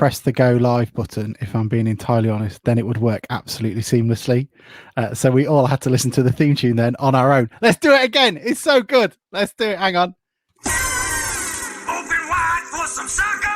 press the go live button, if I'm being entirely honest, then it would work absolutely seamlessly. So we all had to listen to the theme tune then on our own. Let's do it again. It's so good. Let's do it. Hang on. Open wide for some soccer!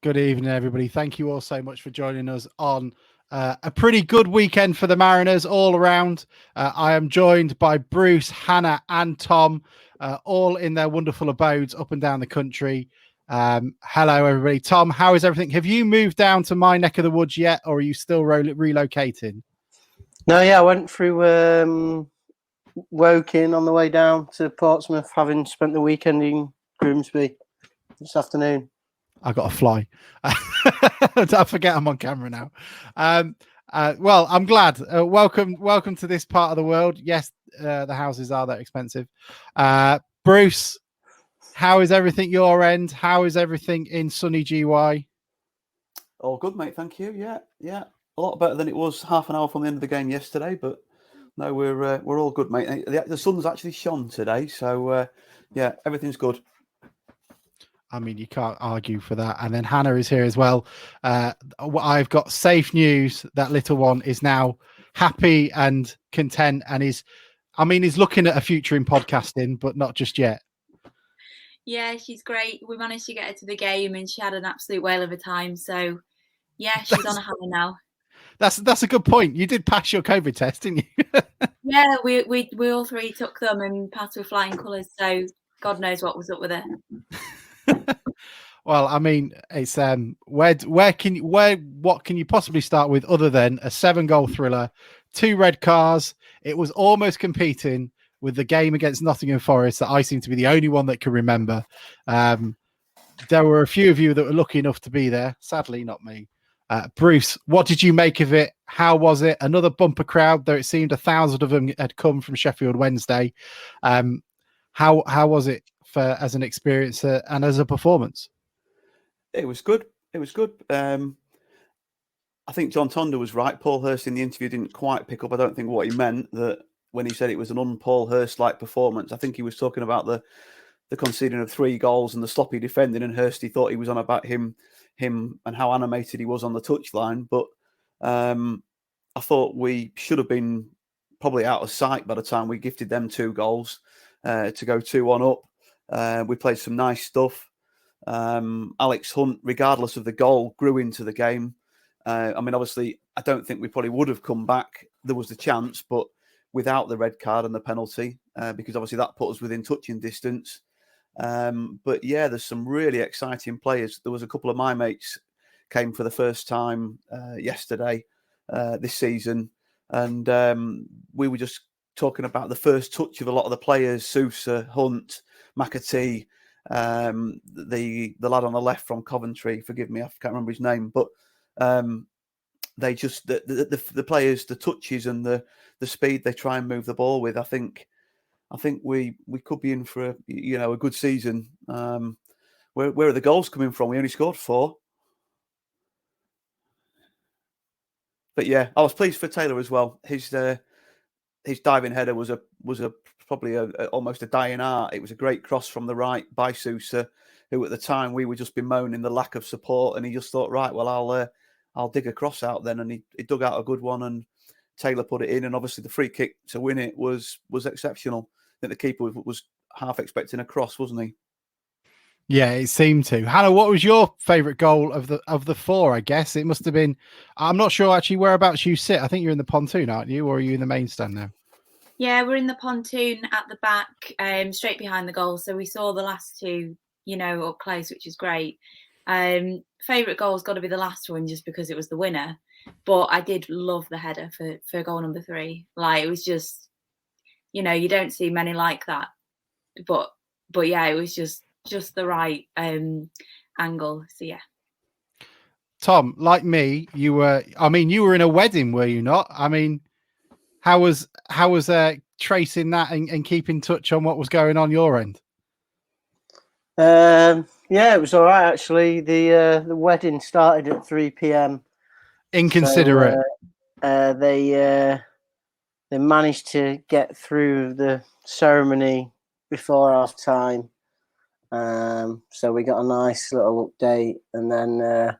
Good evening, everybody. Thank you all so much for joining us on a pretty good weekend for the Mariners all around. I am joined by Bruce, Hannah, and Tom, all in their wonderful abodes up and down the country. Hello, everybody. Tom, how is everything? Have you moved down to my neck of the woods yet, or are you still relocating? No, yeah, I went through Woking on the way down to Portsmouth, having spent the weekend in Grimsby this afternoon. I got to fly. I forget I'm on camera now. Well, I'm glad. Welcome to this part of the world. Yes, the houses are that expensive. Bruce, how is everything your end? How is everything in sunny GY? All good, mate. Thank you. Yeah. A lot better than it was half an hour from the end of the game yesterday, but no, we're all good, mate. The sun's actually shone today, so yeah, everything's good. I mean, you can't argue for that. And then Hannah is here as well. I've got safe news. That little one is now happy and content and is looking at a future in podcasting, but not just yet. Yeah, she's great. We managed to get her to the game and she had an absolute whale of a time. So, yeah, she's on a hammer now. That's a good point. You did pass your COVID test, didn't you? Yeah, we all three took them and passed with flying colours. So, God knows what was up with her. Well, I mean, it's what can you possibly start with other than a 7-goal thriller, 2 red cards? It was almost competing with the game against Nottingham Forest that I seem to be the only one that can remember. There were a few of you that were lucky enough to be there. Sadly, not me. Bruce, what did you make of it? How was it? Another bumper crowd, though it seemed 1,000 of them had come from Sheffield Wednesday. How was it as an experience and as a performance? It was good. I think John Tonda was right. Paul Hurst in the interview didn't quite pick up, I don't think, what he meant, that when he said it was an un-Paul Hurst-like performance. I think he was talking about the conceding of 3 goals and the sloppy defending, and Hurst, he thought he was on about him and how animated he was on the touchline. But I thought we should have been probably out of sight by the time we gifted them 2 goals to go 2-1 up. We played some nice stuff. Alex Hunt, regardless of the goal, grew into the game. Obviously, I don't think we probably would have come back. There was the chance, but without the red card and the penalty, because obviously that put us within touching distance. But yeah, there's some really exciting players. There was a couple of my mates came for the first time yesterday this season, and we were just talking about the first touch of a lot of the players: Sousa, Hunt, McAtee, the lad on the left from Coventry. Forgive me, I can't remember his name, but they just the players, the touches and the speed they try and move the ball with. I think we could be in for a good season. Where are the goals coming from? We only scored 4. But yeah, I was pleased for Taylor as well. His diving header was probably almost a dying art. It was a great cross from the right by Sousa, who at the time we were just bemoaning the lack of support, and he just thought, right, well, I'll dig a cross out then, and he dug out a good one, and Taylor put it in, and obviously the free kick to win it was exceptional. I think the keeper was half expecting a cross, wasn't he? Yeah, it seemed to. Hannah, what was your favourite goal of the 4? I guess it must have been. I'm not sure actually whereabouts you sit. I think you're in the pontoon, aren't you, or are you in the main stand now? Yeah, we're in the pontoon at the back, straight behind the goal. So we saw the last 2, up close, which is great. Favourite goal's got to be the last one, just because it was the winner. But I did love the header for goal number 3. Like, it was just, you don't see many like that. But yeah, it was just the right angle. So yeah. Tom, like me, you were in a wedding, were you not? I mean, How was tracing that and keeping in touch on what was going on your end? Yeah, it was all right actually. The wedding started at 3 p.m. Inconsiderate. So, they managed to get through the ceremony before half time. So we got a nice little update, and then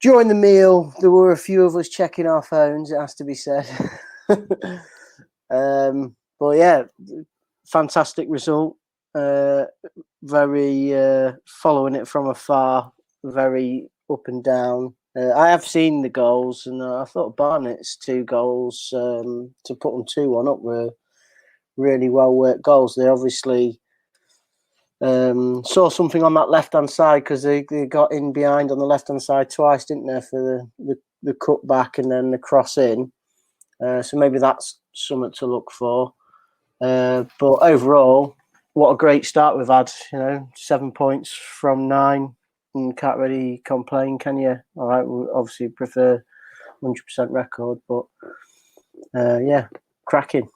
during the meal, there were a few of us checking our phones. It has to be said. But yeah, fantastic result. Very following it from afar. Very up and down. I have seen the goals, and I thought Barnet's 2 goals to put them 2-1 up were really well worked goals. They obviously saw something on that left hand side because they got in behind on the left hand side twice, didn't they, for the cut back and then the cross in. So maybe that's something to look for. But overall, what a great start we've had. 7 points from 9, and can't really complain, can you? All right, we obviously prefer 100% record, but yeah, cracking.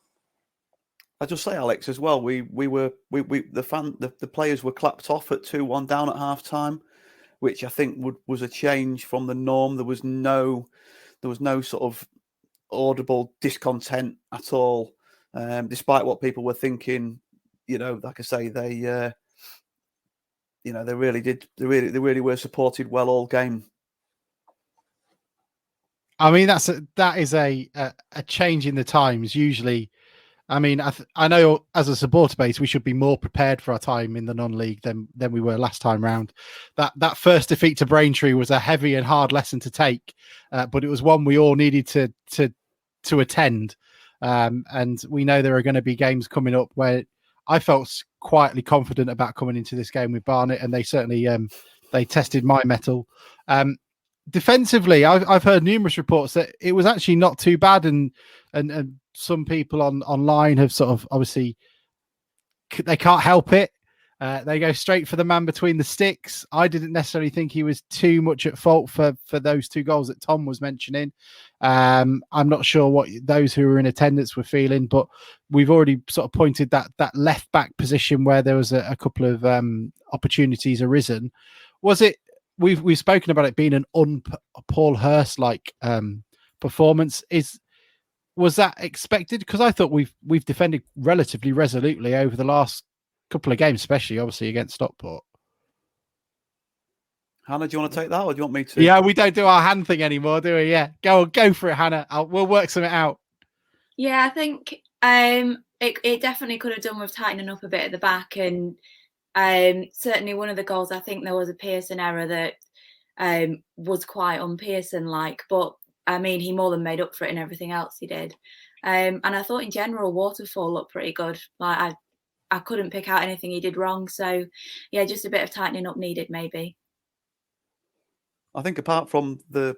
I just say, Alex, as well. The players were clapped off at 2-1 down at half time, which I think was a change from the norm. There was no sort of audible discontent at all, despite what people were thinking. Like I say, they really were supported well all game. I mean, that is a change in the times. Usually, I mean, I know as a supporter base, we should be more prepared for our time in the non-league than we were last time round. That first defeat to Braintree was a heavy and hard lesson to take, but it was one we all needed to attend. And we know there are going to be games coming up where I felt quietly confident about coming into this game with Barnet, and they certainly they tested my mettle. Defensively, I've heard numerous reports that it was actually not too bad, and some people online have sort of obviously they can't help it. They go straight for the man between the sticks. I didn't necessarily think he was too much at fault for those 2 goals that Tom was mentioning. I'm not sure what those who were in attendance were feeling, but we've already sort of pointed that left back position where there was a couple of opportunities arisen. Was it? We've spoken about it being an Paul Hurst like performance. Was that expected? Because I thought we've defended relatively resolutely over the last couple of games, especially obviously against Stockport. Hannah, do you want to take that, or do you want me to? Yeah, we don't do our hand thing anymore, do we? Yeah, go for it, Hannah. We'll work something out. Yeah, I think it definitely could have done with tightening up a bit at the back, and certainly one of the goals, I think there was a Pearson error that was quite un-Pearson-like, but I mean, he more than made up for it in everything else he did. And I thought in general, Waterfall looked pretty good. Like I couldn't pick out anything he did wrong. So yeah, just a bit of tightening up needed maybe. I think apart from the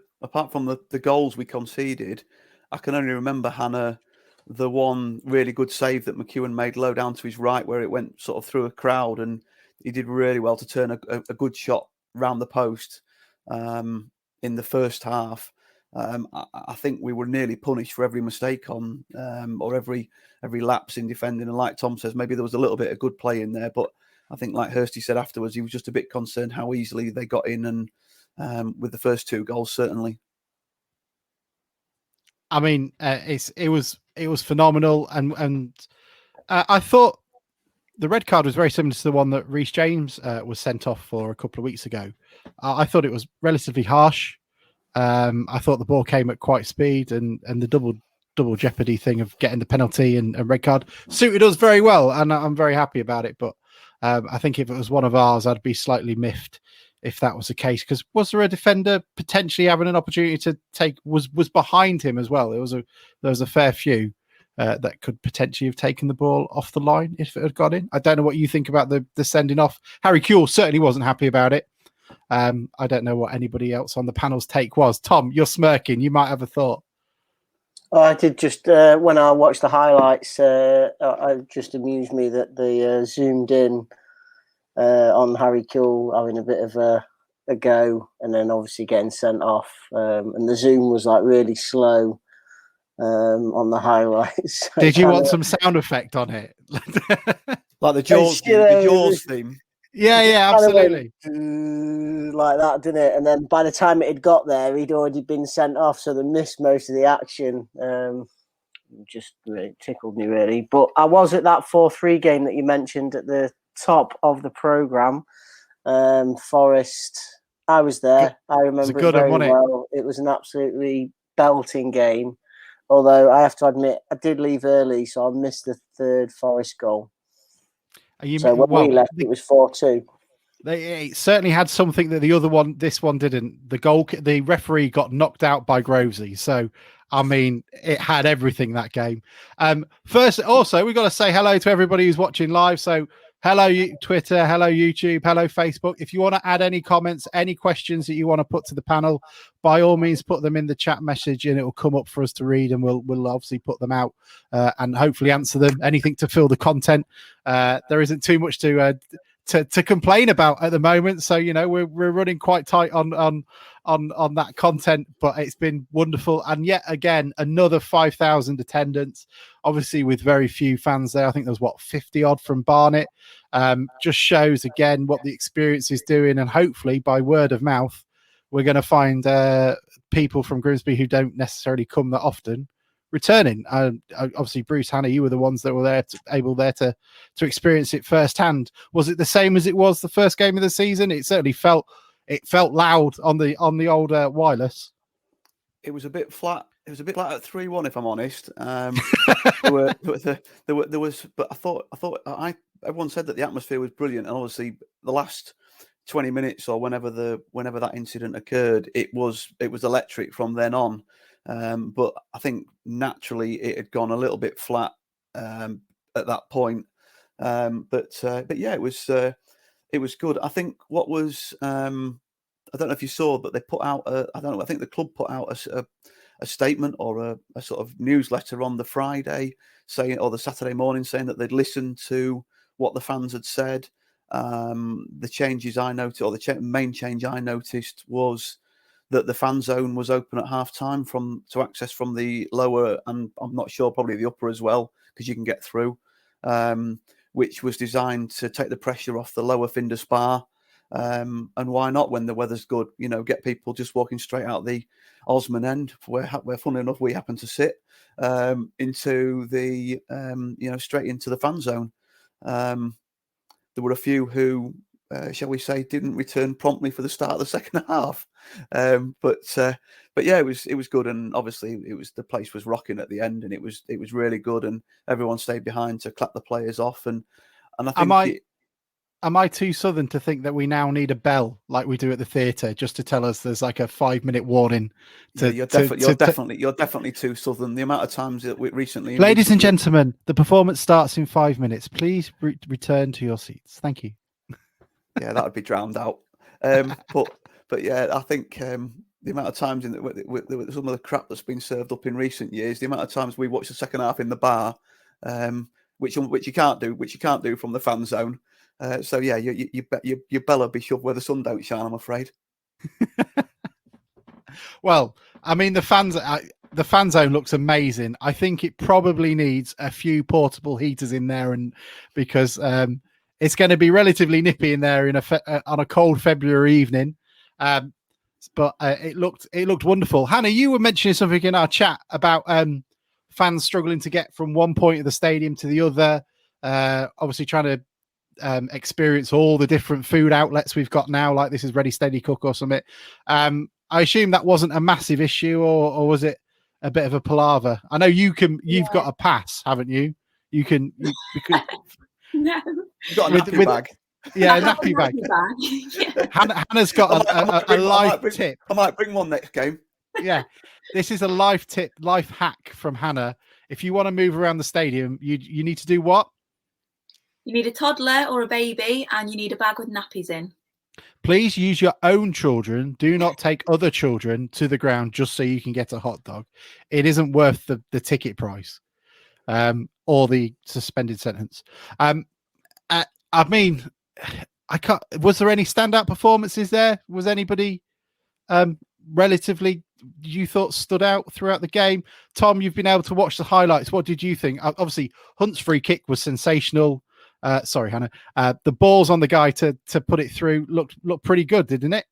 goals we conceded, I can only remember, Hannah, the one really good save that McEwen made low down to his right, where it went sort of through a crowd, and he did really well to turn a good shot round the post in the first half. I think we were nearly punished for every mistake on or every lapse in defending. And like Tom says, maybe there was a little bit of good play in there, but I think, like Hursty said afterwards, he was just a bit concerned how easily they got in, and with the first 2 goals, certainly. I mean, it was phenomenal, and I thought the red card was very similar to the one that Reece James was sent off for a couple of weeks ago. I thought it was relatively harsh. I thought the ball came at quite speed, and the double jeopardy thing of getting the penalty and red card suited us very well, and I'm very happy about it. But I think if it was one of ours, I'd be slightly miffed if that was the case, because was there a defender potentially having an opportunity to take was behind him as well? There was a fair few that could potentially have taken the ball off the line if it had got in. I don't know what you think about the sending off. Harry Kewell certainly wasn't happy about it. I don't know what anybody else on the panel's take was. Tom, you're smirking. You might have a thought. I did just when I watched the highlights, it just amused me that they zoomed in on Harry Kewell having a bit of a go, and then obviously getting sent off, and the zoom was like really slow, on the highlights. Did you want some sound effect on it? Like the Jaws, the Jaws theme. Yeah, absolutely. Like that, didn't it? And then by the time it had got there, he'd already been sent off, so they missed most of the action. Just really tickled me, really. But I was at that 4-3 game that you mentioned at the top of the programme. Forest, I was there. I remember it very well. It was an absolutely belting game. Although I have to admit, I did leave early, so I missed the third Forest goal. So when we left, it was 4-2. It certainly had something that this one didn't. The referee got knocked out by Grovesy. So, I mean, it had everything, that game. First, also, we've got to say hello to everybody who's watching live. So, hello, Twitter, hello, YouTube, hello, Facebook. If you want to add any comments, any questions that you want to put to the panel, by all means, put them in the chat message and it will come up for us to read, and we'll obviously put them out and hopefully answer them. Anything to fill the content. There isn't too much to complain about at the moment, so we're running quite tight on that content, but it's been wonderful. And yet again, another 5,000 attendance, obviously with very few fans there. I think there's 50 odd from Barnet. Just shows again what the experience is doing, and hopefully by word of mouth we're going to find people from Grimsby who don't necessarily come that often returning. Obviously, Bruce, Hannah, you were the ones that were able to experience it firsthand. Was it the same as it was the first game of the season? It certainly felt loud on the old wireless. It was a bit flat. It was a bit flat at 3-1, if I'm honest. There was, but I thought everyone said that the atmosphere was brilliant, and obviously the last 20 minutes or whenever that incident occurred, it was electric from then on. But I think naturally it had gone a little bit flat at that point. But yeah, it was good. I think what was I don't know if you saw, but they put out I think the club put out a statement or a sort of newsletter on the Friday or the Saturday morning saying that they'd listened to what the fans had said. The changes I noticed, or the main change I noticed, was that the fan zone was open at half time to access from the lower, and I'm not sure, probably the upper as well, because you can get through, which was designed to take the pressure off the lower Findus Bar. And why not, when the weather's good, get people just walking straight out the Osman end, where funnily enough we happen to sit, into the straight into the fan zone. There were a few who, shall we say, didn't return promptly for the start of the second half. But yeah, it was good, and obviously the place was rocking at the end, and it was really good, and everyone stayed behind to clap the players off. And I think am I too southern to think that we now need a bell like we do at the theatre, just to tell us there's like a 5-minute warning? You're definitely too southern. The amount of times that we recently, ladies and gentlemen, the performance starts in 5 minutes. Please return to your seats. Thank you. Yeah, that would be drowned out. But yeah, I think the amount of times with some of the crap that's been served up in recent years, the amount of times we watch the second half in the bar, which you can't do from the fan zone. So yeah, you better be shoved where the sun don't shine, I'm afraid. Well, I mean, the fan zone looks amazing. I think it probably needs a few portable heaters in there, and because it's going to be relatively nippy in there on a cold February evening. But it looked wonderful. Hannah, you were mentioning something in our chat about fans struggling to get from one point of the stadium to the other. Obviously trying to experience all the different food outlets we've got now, like this is Ready Steady Cook or something. I assume that wasn't a massive issue, or was it a bit of a palaver? I know you've got a pass, haven't you? You could. No. You've got a nappy bag. Yeah, a nappy bag. Yeah. Hannah's got a life tip. I might bring one next game. Yeah, this is a life hack from Hannah. If you want to move around the stadium, you need to do what? You need a toddler or a baby, and you need a bag with nappies in. Please use your own children. Do not take other children to the ground just so you can get a hot dog. It isn't worth the ticket price, or the suspended sentence. I mean, I can't. Was there any standout performances there? Was anybody relatively you thought stood out throughout the game? Tom, you've been able to watch the highlights. What did you think? Obviously, Hunt's free kick was sensational. Sorry, Hannah. The balls on the guy to put it through looked pretty good, didn't it?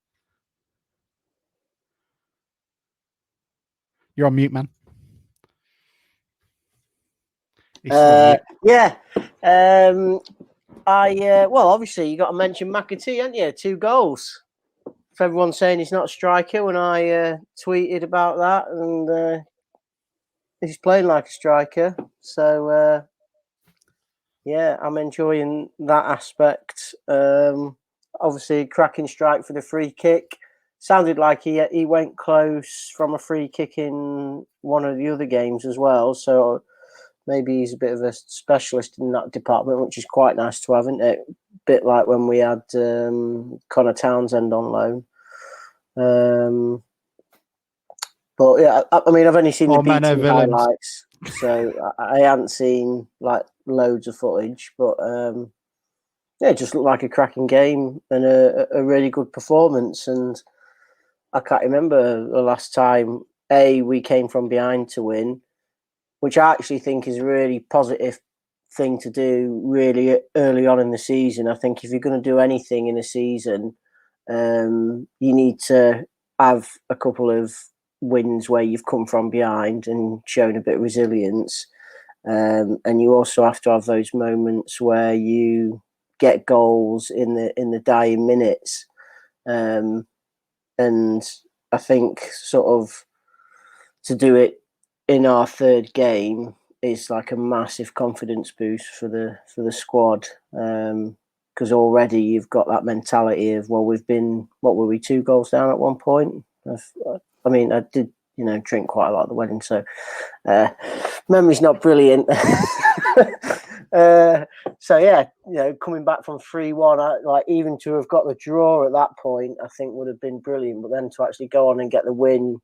You're on mute, man. He's still on mute. Yeah. Well, obviously you got to mention McAtee, haven't you? 2 goals. If everyone's saying he's not a striker, when I tweeted about that, and he's playing like a striker. So yeah, I'm enjoying that aspect. Obviously, cracking strike for the free kick. Sounded like he went close from a free kick in one of the other games as well. So maybe he's a bit of a specialist in that department, which is quite nice to have, isn't it? Bit like when we had Connor Townsend on loan. But yeah, I mean, I've only seen the BT highlights, so I haven't seen like loads of footage. But yeah, it just looked like a cracking game and a really good performance. And I can't remember the last time we came from behind to win, which I actually think is a really positive thing to do really early on in the season. I think if you're going to do anything in a season, you need to have a couple of wins where you've come from behind and shown a bit of resilience. And you also have to have those moments where you get goals in the dying minutes. And I think sort of to do it in our third game is like a massive confidence boost for the squad, because already you've got that mentality of, well, we've been, what were we, 2 goals down at one point? I mean, I did, drink quite a lot at the wedding, so memory's not brilliant. So yeah, coming back from 3-1, like even to have got the draw at that point, I think would have been brilliant. But then to actually go on and get the win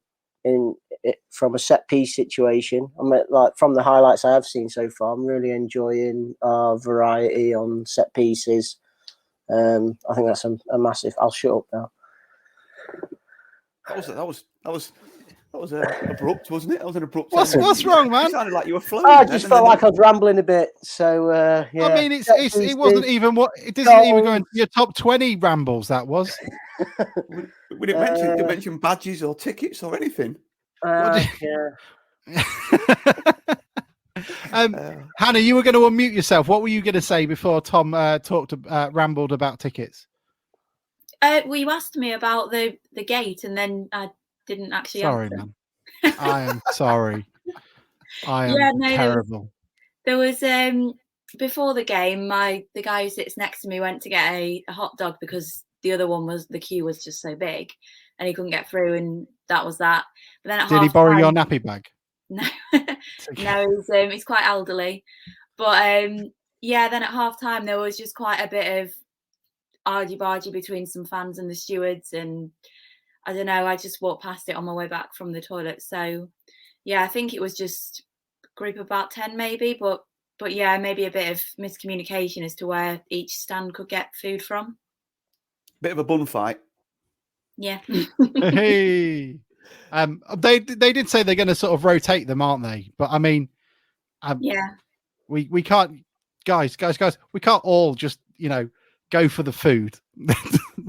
from a set piece situation, I mean, like from the highlights I have seen so far, I'm really enjoying our variety on set pieces. I think that's a massive. I'll shut up now. That was abrupt, wasn't it? That was an abrupt. What's wrong, man? It sounded like you were floating. I just felt like I was rambling a bit. So yeah. I mean, it wasn't even it doesn't even go into your top 20 rambles. That was. We didn't mention badges or tickets or anything. Yeah. Hannah, you were going to unmute yourself. What were you going to say before Tom rambled about tickets? Well, you asked me about the gate, and then I didn't actually answer. Man. I am sorry. I am terrible. There was before the game, the guy who sits next to me went to get a hot dog because the other one the queue was just so big and he couldn't get through, and that was that. But then did he borrow your nappy bag? No, no, he's quite elderly. But yeah, then at half time there was just quite a bit of argy-bargy between some fans and the stewards, and I don't know, I just walked past it on my way back from the toilet. So yeah, I think it was just a group of about 10 maybe, but yeah, maybe a bit of miscommunication as to where each stand could get food from. Bit of a bun fight. Yeah. Hey. They did say they're going to sort of rotate them, aren't they? But I mean, yeah, we can't, guys, we can't all just go for the food.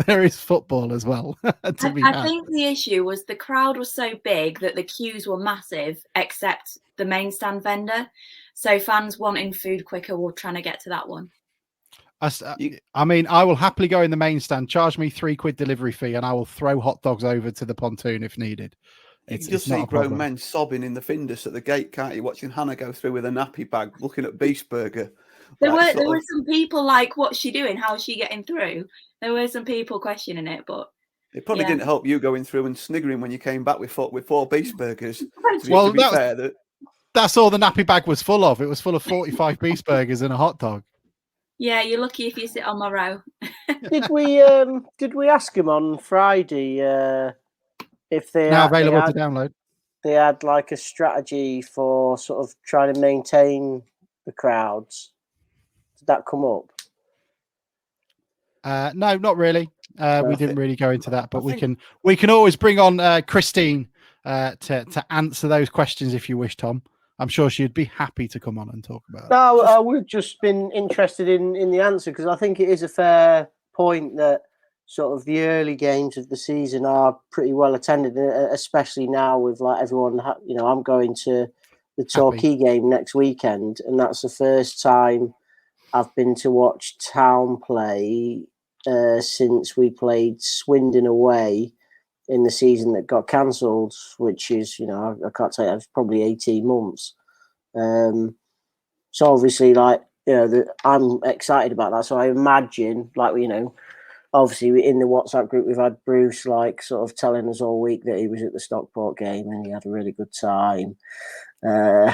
There is football as well. I think the issue was the crowd was so big that the queues were massive, except the main stand vendor. So fans wanting food quicker were trying to get to that one. I mean, I will happily go in the main stand, charge me £3 delivery fee, and I will throw hot dogs over to the pontoon if needed. You can just see grown men sobbing in the Findus at the gate, can't you? Watching Hannah go through with a nappy bag, looking at Beast Burger. There were some people like, what's she doing? How is she getting through? There were some people questioning it, but it probably didn't help you going through and sniggering when you came back with 4 Beast Burgers. Well, that's all the nappy bag was full of. It was full of 45 Beast Burgers and a hot dog. Yeah, you're lucky if you sit on my row. Did we ask him on Friday if they now available to download? They had like a strategy for sort of trying to maintain the crowds. Did that come up? No, not really. We didn't really go into that, but we can always bring on Christine to answer those questions if you wish, Tom. I'm sure she'd be happy to come on and talk about it. No, I would just been interested in the answer, because I think it is a fair point that sort of the early games of the season are pretty well attended, especially now with like everyone. I'm going to the Torquay game next weekend, and that's the first time I've been to watch Town play since we played Swindon away in the season that got cancelled, which is, I can't tell you, it's probably 18 months. So obviously, I'm excited about that. So I imagine, obviously in the WhatsApp group, we've had Bruce sort of telling us all week that he was at the Stockport game and he had a really good time. But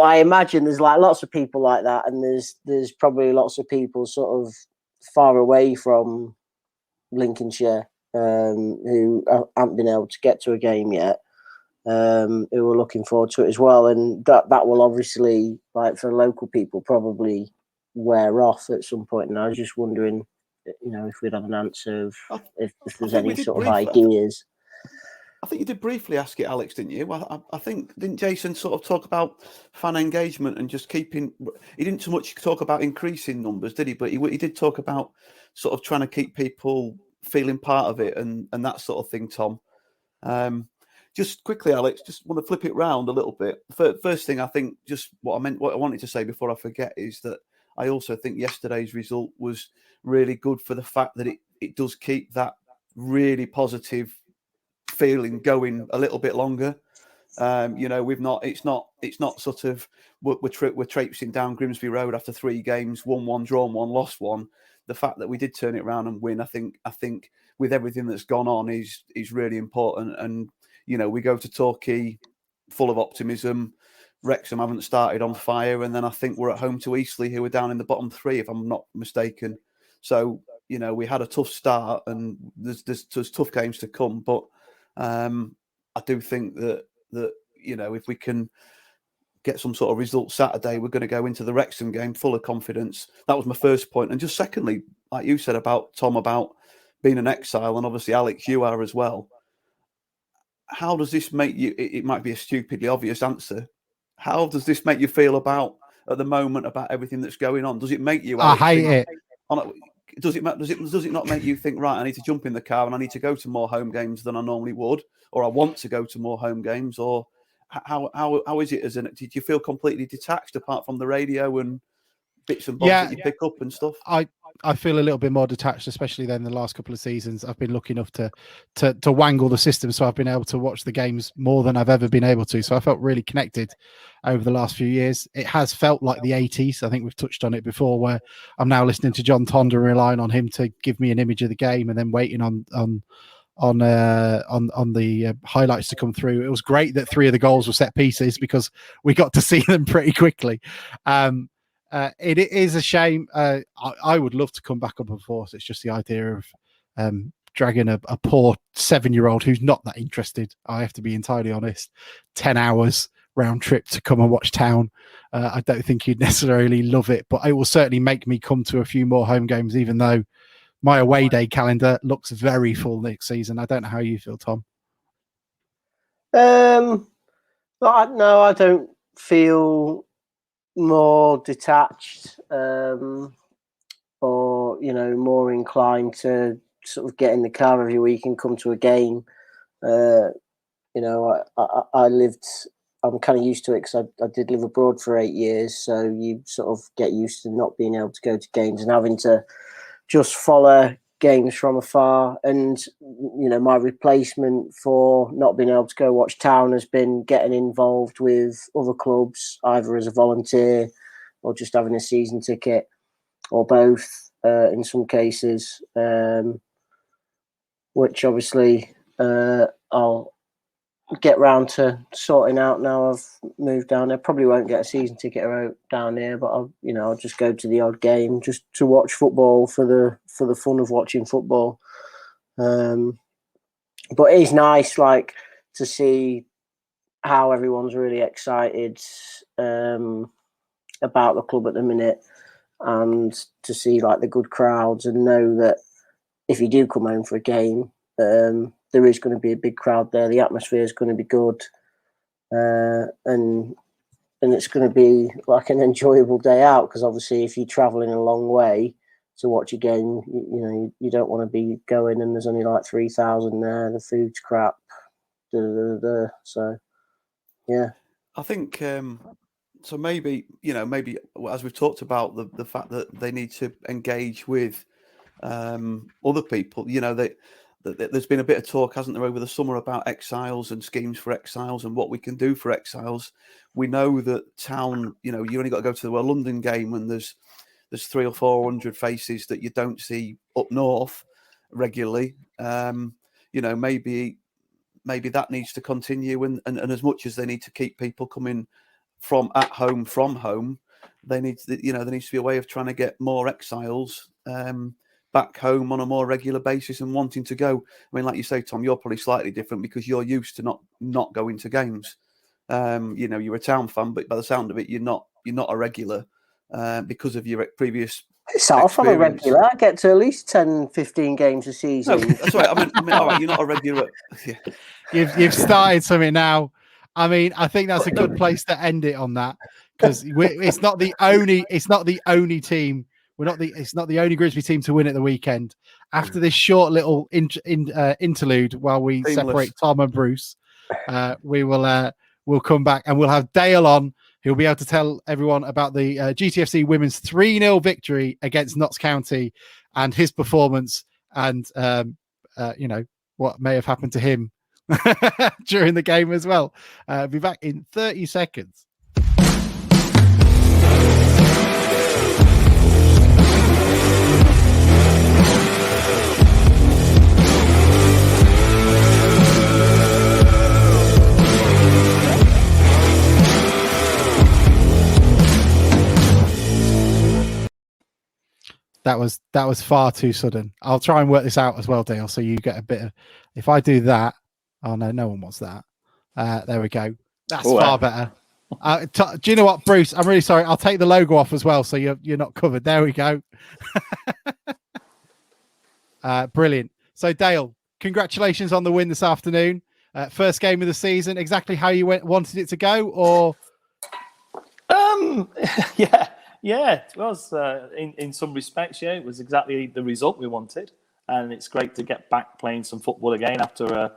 I imagine there's lots of people like that, and there's probably lots of people sort of far away from Lincolnshire who haven't been able to get to a game yet, who are looking forward to it as well, and that will obviously, for local people, probably wear off at some point. And I was just wondering, if we'd have an answer of if there's any sort of ideas. I think you did briefly ask it, Alex, didn't you? Well, I think, didn't Jason sort of talk about fan engagement and just keeping... He didn't so much talk about increasing numbers, did he? But he did talk about sort of trying to keep people feeling part of it and that sort of thing, Tom. Just quickly, Alex, just want to flip it round a little bit. First thing, I think just what I wanted to say before I forget is that I also think yesterday's result was really good for the fact that it does keep that really positive feeling going a little bit longer. It's not sort of we're traipsing down Grimsby Road after 3 games, won 1, drawn 1, lost 1. The fact that we did turn it around and win, I think with everything that's gone on is really important. And we go to Torquay full of optimism. Wrexham haven't started on fire, and then I think we're at home to Eastleigh, who are down in the bottom 3, if I'm not mistaken. So we had a tough start, and there's tough games to come, but I do think that if we can get some sort of result Saturday, we're going to go into the Wrexham game full of confidence. That was my first point. And just secondly, like you said about Tom, about being an exile, and obviously Alex, you are as well. How does this make you? It might be a stupidly obvious answer. How does this make you feel at the moment about everything that's going on? Does it make you? Alex, I hate it. Does it not make you think, right, I need to jump in the car and I need to go to more home games than I normally would, or I want to go to more home games, or how is it? Did you feel completely detached apart from the radio and bits and bobs that you pick up and stuff? I feel a little bit more detached, especially than the last couple of seasons. I've been lucky enough to wangle the system, so I've been able to watch the games more than I've ever been able to. So I felt really connected over the last few years. It has felt like the 80s. I think we've touched on it before, where I'm now listening to John Tonda and relying on him to give me an image of the game, and then waiting on the highlights to come through. It was great that 3 of the goals were set pieces, because we got to see them pretty quickly. It is a shame. I would love to come back up and forth. It's just the idea of dragging a poor 7-year-old who's not that interested, I have to be entirely honest, 10 hours round trip to come and watch Town. I don't think he'd necessarily love it, but it will certainly make me come to a few more home games, even though my away day calendar looks very full next season. I don't know how you feel, Tom. No, I don't feel more detached, or more inclined to sort of get in the car every week and come to a game. I'm kind of used to it, because I did live abroad for 8 years, so you sort of get used to not being able to go to games and having to just follow games from afar. And my replacement for not being able to go watch Town has been getting involved with other clubs, either as a volunteer or just having a season ticket, or both in some cases, which obviously I'll get round to sorting out now I've moved down there. Probably won't get a season ticket down here, but I'll just go to the odd game just to watch football for the fun of watching football. But it is nice, to see how everyone's really excited about the club at the minute, and to see the good crowds, and know that if you do come home for a game, there is going to be a big crowd there. The atmosphere is going to be good, and it's going to be like an enjoyable day out. Because obviously, if you're travelling a long way to watch a game, you don't want to be going and there's only like 3,000 there. The food's crap. So, yeah. I think so. Maybe as we've talked about the fact that they need to engage with other people. There's been a bit of talk, hasn't there, over the summer about exiles and schemes for exiles and what we can do for exiles. We know that town, you only got to go to the London game and there's 300 or 400 faces that you don't see up north regularly. Maybe that needs to continue, and as much as they need to keep people coming from home, there needs to be a way of trying to get more exiles back home on a more regular basis and wanting to go. I mean, like you say, Tom, you're probably slightly different because you're used to not going to games. You're a town fan, but by the sound of it, you're not a regular because of your previous. It's off. I'm a regular. I get to at least 10, 15 games a season. No, that's right. I mean, all right, you're not a regular. Yeah. You've started something now. I mean, I think that's a good place to end it on that, because it's not the only team. It's not the only Grimsby team to win at the weekend. After this short little interlude, while we separate Tom and Bruce, we'll come back and we'll have Dale on. He'll be able to tell everyone about the GTFC women's 3-0 victory against Notts County and his performance, and what may have happened to him during the game as well. Be back in 30 seconds. That was far too sudden. I'll try and work this out as well, Dale, so you get a bit of. If I do that, oh no one wants that. There we go. That's far better. Do you know what, Bruce? I'm really sorry. I'll take the logo off as well, so you're not covered. There we go. Brilliant. So Dale, congratulations on the win this afternoon. First game of the season. Exactly how you wanted it to go, or? Yeah, it was in some respects. Yeah, it was exactly the result we wanted, and it's great to get back playing some football again after a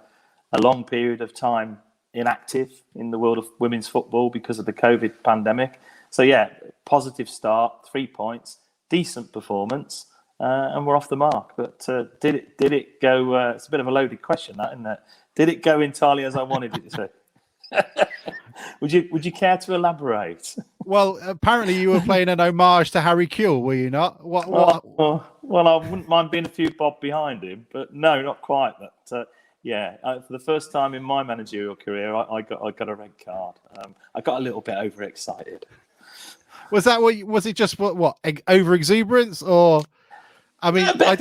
long period of time inactive in the world of women's football because of the COVID pandemic. So yeah, positive start, 3 points, decent performance, and we're off the mark. But did it go? It's a bit of a loaded question, that, isn't it? Did it go entirely as I wanted it to? Would you care to elaborate? Well, apparently you were playing an homage to Harry Kewell, were you not? What? Well, I wouldn't mind being a few bob behind him, but no, not quite. But for the first time in my managerial career, I got a red card. I got a little bit overexcited. Was that what? Was it just what over exuberance, or? I mean, I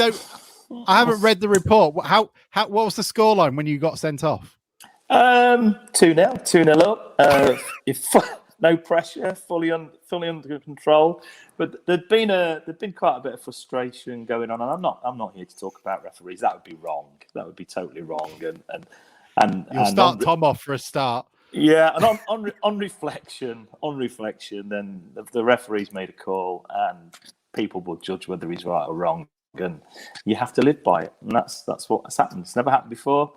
haven't read the report. What was the scoreline when you got sent off? 2-0 up. No pressure, fully under control. But there'd been quite a bit of frustration going on, and I'm not here to talk about referees. That would be wrong. That would be totally wrong. And you'll start Tom off for a start. Yeah, and on reflection, then the referee's made a call, and people will judge whether he's right or wrong, and you have to live by it. And that's what has happened. It's never happened before.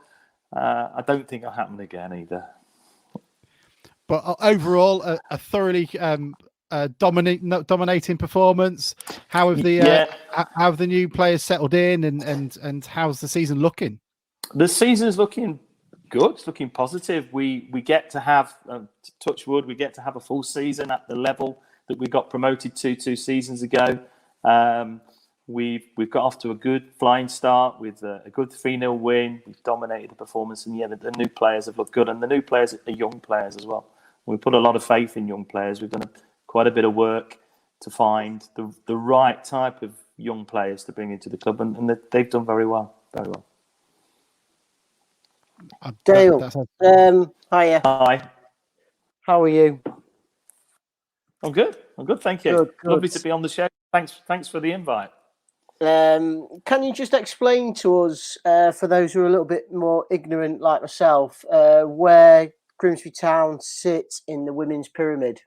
I don't think it'll happen again either. But overall, a thoroughly dominating performance. How have the new players settled in, and how's the season looking? The season's looking good. It's looking positive. We get to have, touch wood, we get to have a full season at the level that we got promoted to 2 seasons ago. We've got off to a good flying start with a good 3-0 win. We've dominated the performance, and the new players have looked good, and the new players are young players as well. We put a lot of faith in young players. We've done quite a bit of work to find the right type of young players to bring into the club, and they've done very well, very well. Dale, hiya. Hi. How are you? I'm good. Thank you. Good. Lovely to be on the show. Thanks for the invite. Can you just explain to us, for those who are a little bit more ignorant like myself, where Grimsby Town sit in the women's pyramid?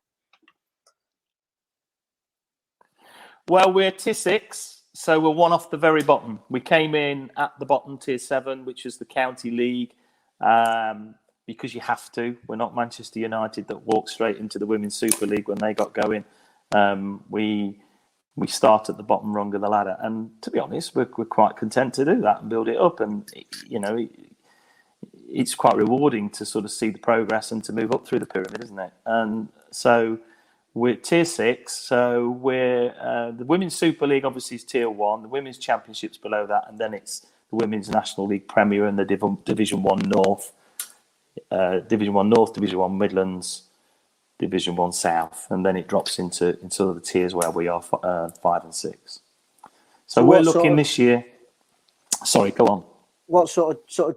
Well, we're tier 6, so we're one off the very bottom. We came in at the bottom, tier 7, which is the county league, because you have to. We're not Manchester United that walked straight into the Women's Super League when they got going. We start at the bottom rung of the ladder, and to be honest, we're quite content to do that and build it up. And it's quite rewarding to sort of see the progress and to move up through the pyramid, isn't it? And so we're tier 6. So we're the Women's Super League obviously is tier 1. The Women's Championships below that, and then it's the Women's National League Premier and the Division 1 North, Division 1 North, Division 1 Midlands, Division 1 South, and then it drops into the tiers where we are 5 and 6. So we're looking this year. Sorry, go on. What sort of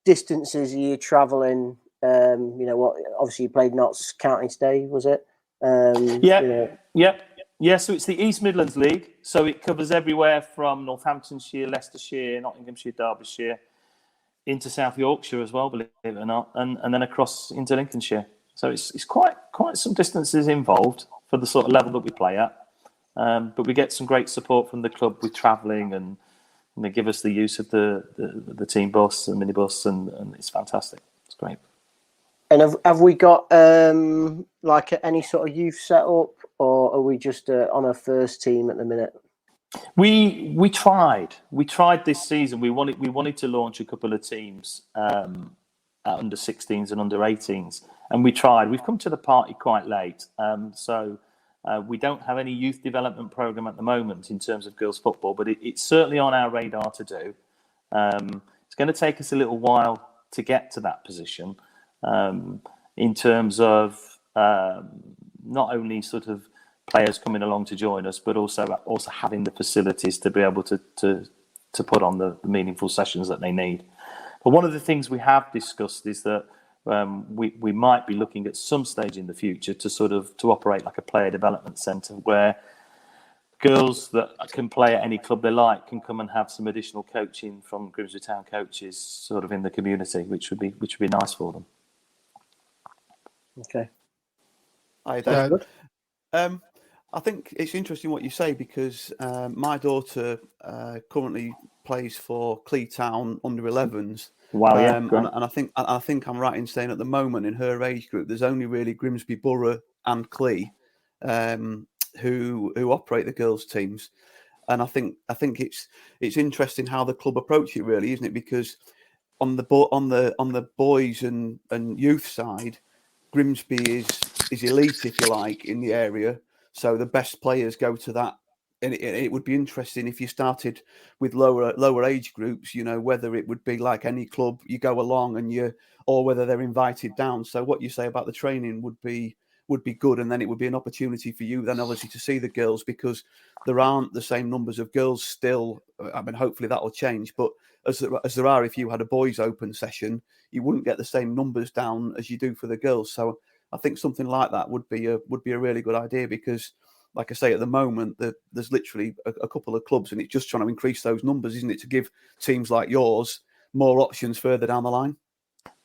distances are you travelling? What obviously you played Notts County today, was it? Yeah. So it's the East Midlands League. So it covers everywhere from Northamptonshire, Leicestershire, Nottinghamshire, Derbyshire, into South Yorkshire as well, believe it or not, and then across into Lincolnshire. So it's quite some distances involved for the sort of level that we play at. But we get some great support from the club with travelling, and they give us the use of the team bus and minibus, and it's fantastic. It's great. And have we got like any sort of youth set up, or are we just on a first team at the minute? We tried this season. We wanted to launch a couple of teams at under 16s and under 18s, and we tried. We've come to the party quite late, so we don't have any youth development program at the moment in terms of girls football, but it's certainly on our radar to do. It's going to take us a little while to get to that position, in terms of not only sort of players coming along to join us, but also having the facilities to be able to put on the meaningful sessions that they need. But one of the things we have discussed is that we might be looking at some stage in the future to operate like a player development centre, where girls that can play at any club they like can come and have some additional coaching from Grimsby Town coaches sort of in the community, which would be nice for them. Okay. Hi, Dave. I think it's interesting what you say, because my daughter currently plays for Clee Town under 11s. Wow, yeah, and I think I'm right in saying at the moment in her age group, there's only really Grimsby Borough and Clee who operate the girls' teams. And I think it's interesting how the club approach it, really, isn't it? Because on the boys and youth side, Grimsby is elite, if you like, in the area. So the best players go to that. And it would be interesting if you started with lower age groups, whether it would be like any club, you go along or whether they're invited down. So what you say about the training would be good, and then it would be an opportunity for you then obviously to see the girls, because there aren't the same numbers of girls still. I mean, hopefully that will change, but as there are, if you had a boys open session, you wouldn't get the same numbers down as you do for the girls. So I think something like that would be a really good idea, because like I say, at the moment, there's literally a couple of clubs, and it's just trying to increase those numbers, isn't it, to give teams like yours more options further down the line?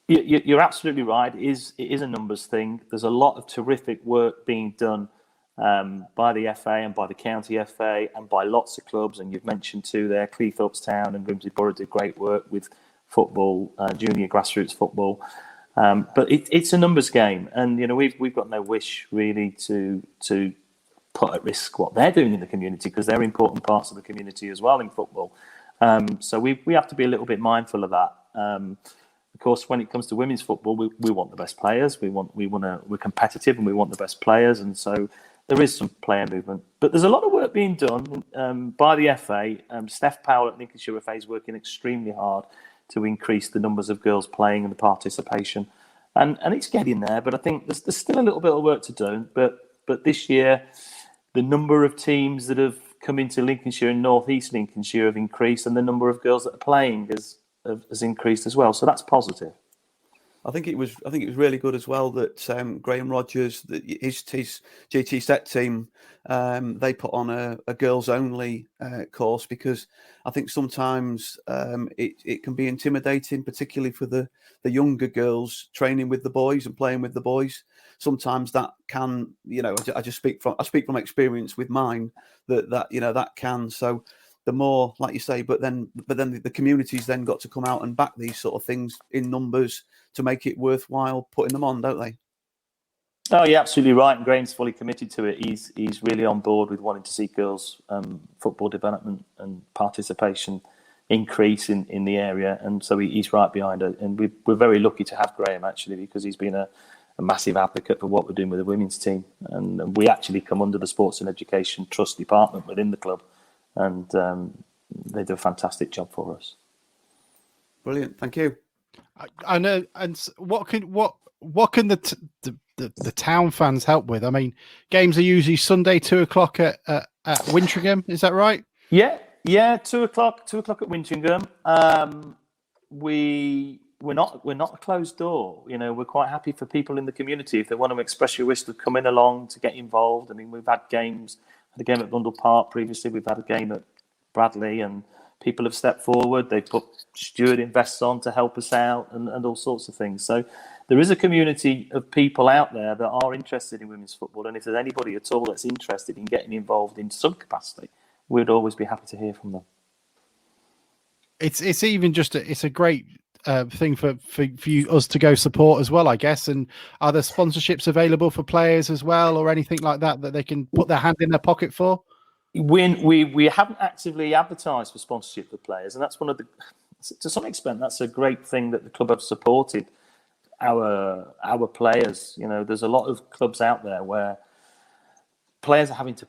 You're absolutely right. It is a numbers thing. There's a lot of terrific work being done by the FA and by the county FA and by lots of clubs. And you've mentioned too there, Cleethorpes Town and Grimsby Borough did great work with football, junior grassroots football. But it's a numbers game, and we've got no wish really to put at risk what they're doing in the community, because they're important parts of the community as well in football. So we have to be a little bit mindful of that. Of course, when it comes to women's football, we want the best players. We're competitive, and we want the best players, and so there is some player movement. But there's a lot of work being done by the FA. Steph Powell at Lincolnshire FA is working extremely hard to increase the numbers of girls playing and the participation, and it's getting there. But I think there's still a little bit of work to do. But this year, the number of teams that have come into Lincolnshire and North East Lincolnshire have increased, and the number of girls that are playing has increased as well. So that's positive. I think it was really good as well that Graham Rodgers, his GT Set team, they put on a girls only course, because I think sometimes it can be intimidating, particularly for the younger girls training with the boys and playing with the boys. Sometimes that can, I speak from experience with mine, that can. So the more, like you say, but then the community's then got to come out and back these sort of things in numbers to make it worthwhile putting them on, don't they? Oh, you're absolutely right. And Graham's fully committed to it. He's really on board with wanting to see girls' football development and participation increase in the area. And so he's right behind it. And we're very lucky to have Graham, actually, because he's been a massive advocate for what we're doing with the women's team. And we actually come under the Sports and Education Trust Department within the club. And they do a fantastic job for us. Brilliant. Thank you. I know. And what can the town fans help with? I mean, games are usually Sunday 2:00 at Wintringham. Is that right? Yeah, 2:00 at Wintringham. We're not a closed door. We're quite happy for people in the community, if they want to express your wish, to come in along, to get involved. I mean, we've had games. Had a game at Bundle Park previously. We've had a game at Bradley, and people have stepped forward. They've put steward invests on to help us out, and all sorts of things. So there is a community of people out there that are interested in women's football, and if there's anybody at all that's interested in getting involved in some capacity, we'd always be happy to hear from them. It's even just it's a great thing for us to go support as well, I guess. And are there sponsorships available for players as well, or anything like that they can put their hand in their pocket for? We haven't actively advertised for sponsorship for players, and that's to some extent, that's a great thing that the club have supported our players. There's a lot of clubs out there where players are having to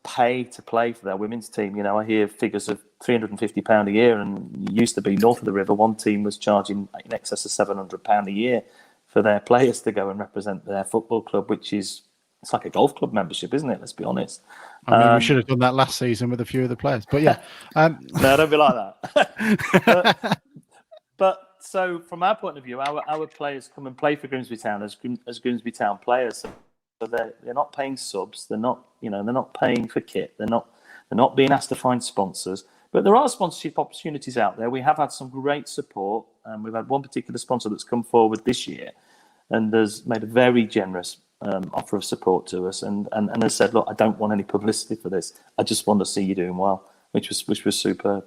pay to play for their women's team. I hear figures of £350 a year, and it used to be north of the river, one team was charging in excess of £700 a year for their players to go and represent their football club, which is, it's like a golf club membership, isn't it? Let's be honest. I mean, we should have done that last season with a few of the players, but yeah. No, don't be like that. but so from our point of view, our players come and play for Grimsby Town as Grimsby Town players. So they're not paying subs. They're not paying for kit. They're not being asked to find sponsors. But there are sponsorship opportunities out there. We have had some great support, and we've had one particular sponsor that's come forward this year and has made a very generous offer of support to us, and has said, look, I don't want any publicity for this. I just want to see you doing well, which was superb.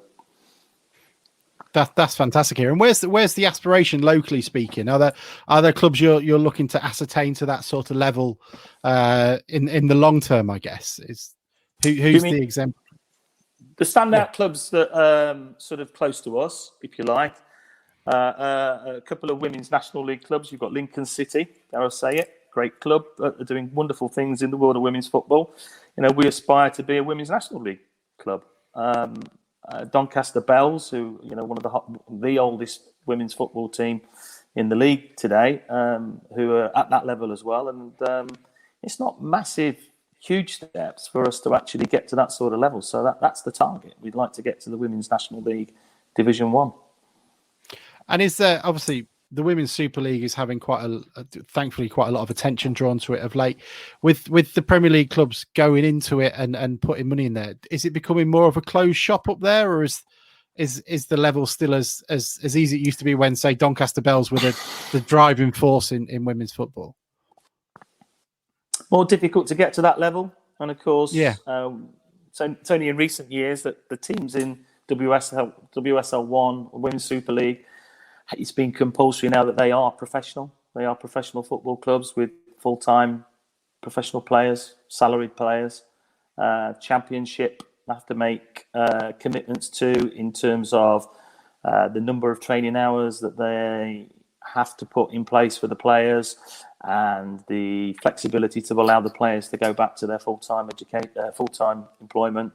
That's fantastic here. And where's the aspiration locally speaking? Are there clubs you're looking to ascertain to that sort of level in the long term? I guess who's the example? The standout clubs that sort of close to us, if you like, a couple of women's National League clubs. You've got Lincoln City, dare I say it, great club, are doing wonderful things in the world of women's football. We aspire to be a women's National League club. Doncaster Bells, who one of the oldest women's football team in the league today, who are at that level as well. And it's not massive, huge steps for us to actually get to that sort of level. So that's the target. We'd like to get to the Women's National League Division 1. And is there, obviously, the Women's Super League is having thankfully quite a lot of attention drawn to it of late. With the Premier League clubs going into it and putting money in there, is it becoming more of a closed shop up there, or is the level still as easy as it used to be when, say, Doncaster Bells were the driving force in women's football? More difficult to get to that level, and of course, yeah. So it's only in recent years that the teams in WSL 1, Women's Super League, it's been compulsory now that they are professional. They are professional football clubs with full-time professional players, salaried players. Championship have to make commitments to in terms of the number of training hours that they have to put in place for the players, and the flexibility to allow the players to go back to their full-time employment.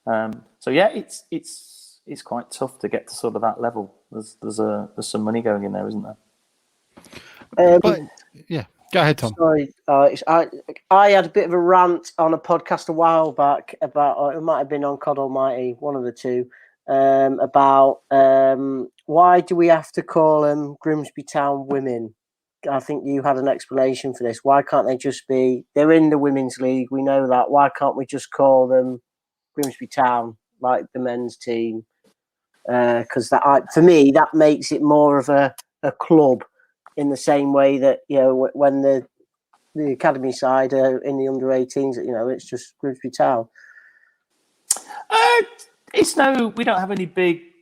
So yeah, it's quite tough to get to sort of that level. There's some money going in there, isn't there? But yeah, go ahead, Tom. Sorry, I had a bit of a rant on a podcast a while back about, it might have been on Cod Almighty, one of the two, about why do we have to call them Grimsby Town Women? I think you had an explanation for this. Why can't they just be? They're in the women's league. We know that. Why can't we just call them Grimsby Town like the men's team? Because for me, that makes it more of a club, in the same way that when the academy side are in the under-18s, it's just Grimsby Town. We don't have any big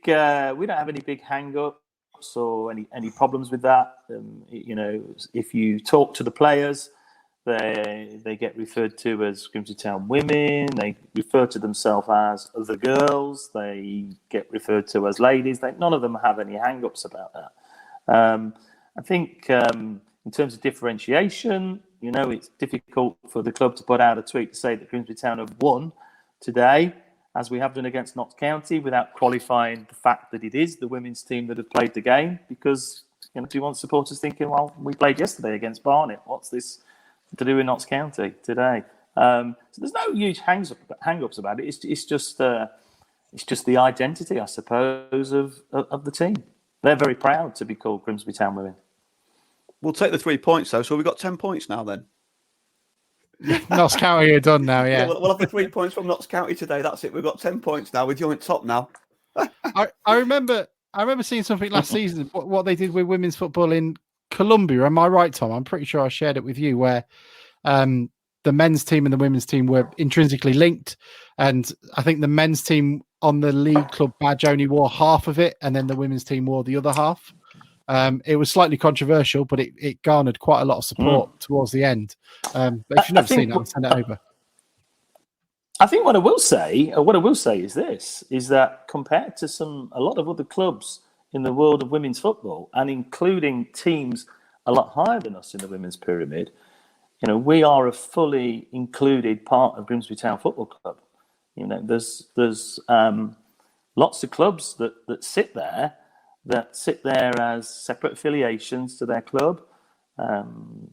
hang-ups or any problems with that. If you talk to the players, they get referred to as Grimsby Town Women. They refer to themselves as the girls. They get referred to as ladies. None of them have any hang-ups about that. I think in terms of differentiation, it's difficult for the club to put out a tweet to say that Grimsby Town have won today, as we have done against Notts County, without qualifying the fact that it is the women's team that have played the game. Because do you want supporters thinking, well, we played yesterday against Barnet. What's this to do in Notts County today? So there's no huge hang-ups about it. It's just the identity, I suppose, of the team. They're very proud to be called Grimsby Town Women. We'll take the 3 points, though. So we've got 10 points now, then. Notts County are done now, yeah. We'll have the 3 points from Notts County today. That's it. We've got 10 points now. We're joint top now. I remember seeing something last season, what they did with women's football in Colombia. Am I right, Tom? I'm pretty sure I shared it with you, where the men's team and the women's team were intrinsically linked. And I think the men's team on the league club badge only wore half of it, and then the women's team wore the other half. It was slightly controversial, but it garnered quite a lot of support towards the end. But if you've never seen it, I'll send it over. I think what I will say is this: is that compared to a lot of other clubs in the world of women's football, and including teams a lot higher than us in the women's pyramid, we are a fully included part of Grimsby Town Football Club. There's lots of clubs that sit there as separate affiliations to their club,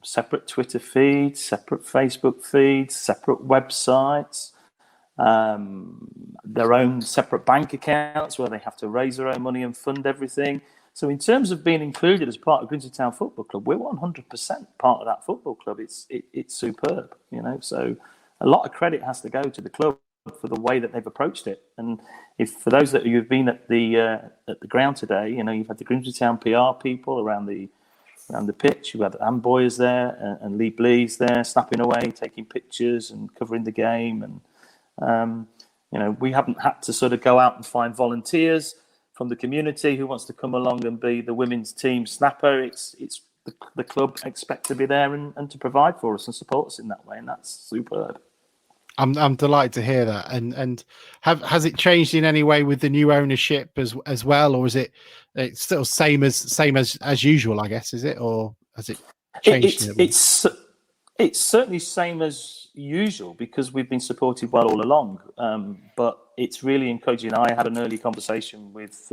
separate Twitter feeds, separate Facebook feeds, separate websites, their own separate bank accounts where they have to raise their own money and fund everything. So in terms of being included as part of Grimsby Town Football Club, we're 100% part of that football club. It's superb, So a lot of credit has to go to the club for the way that they've approached it. And if for those that you've been at the ground today, you've had the Grimsby Town PR people around the pitch. You've had Anne Boyers there and Lee Blees there, snapping away, taking pictures and covering the game. And we haven't had to sort of go out and find volunteers from the community who wants to come along and be the women's team snapper. It's the club expect to be there and to provide for us and support us in that way, and that's superb. I'm delighted to hear that. And has it changed in any way with the new ownership as well, or is it's still same as usual? I guess, is it, or has it changed? It's certainly same as usual because we've been supported well all along. But it's really encouraging. I had an early conversation with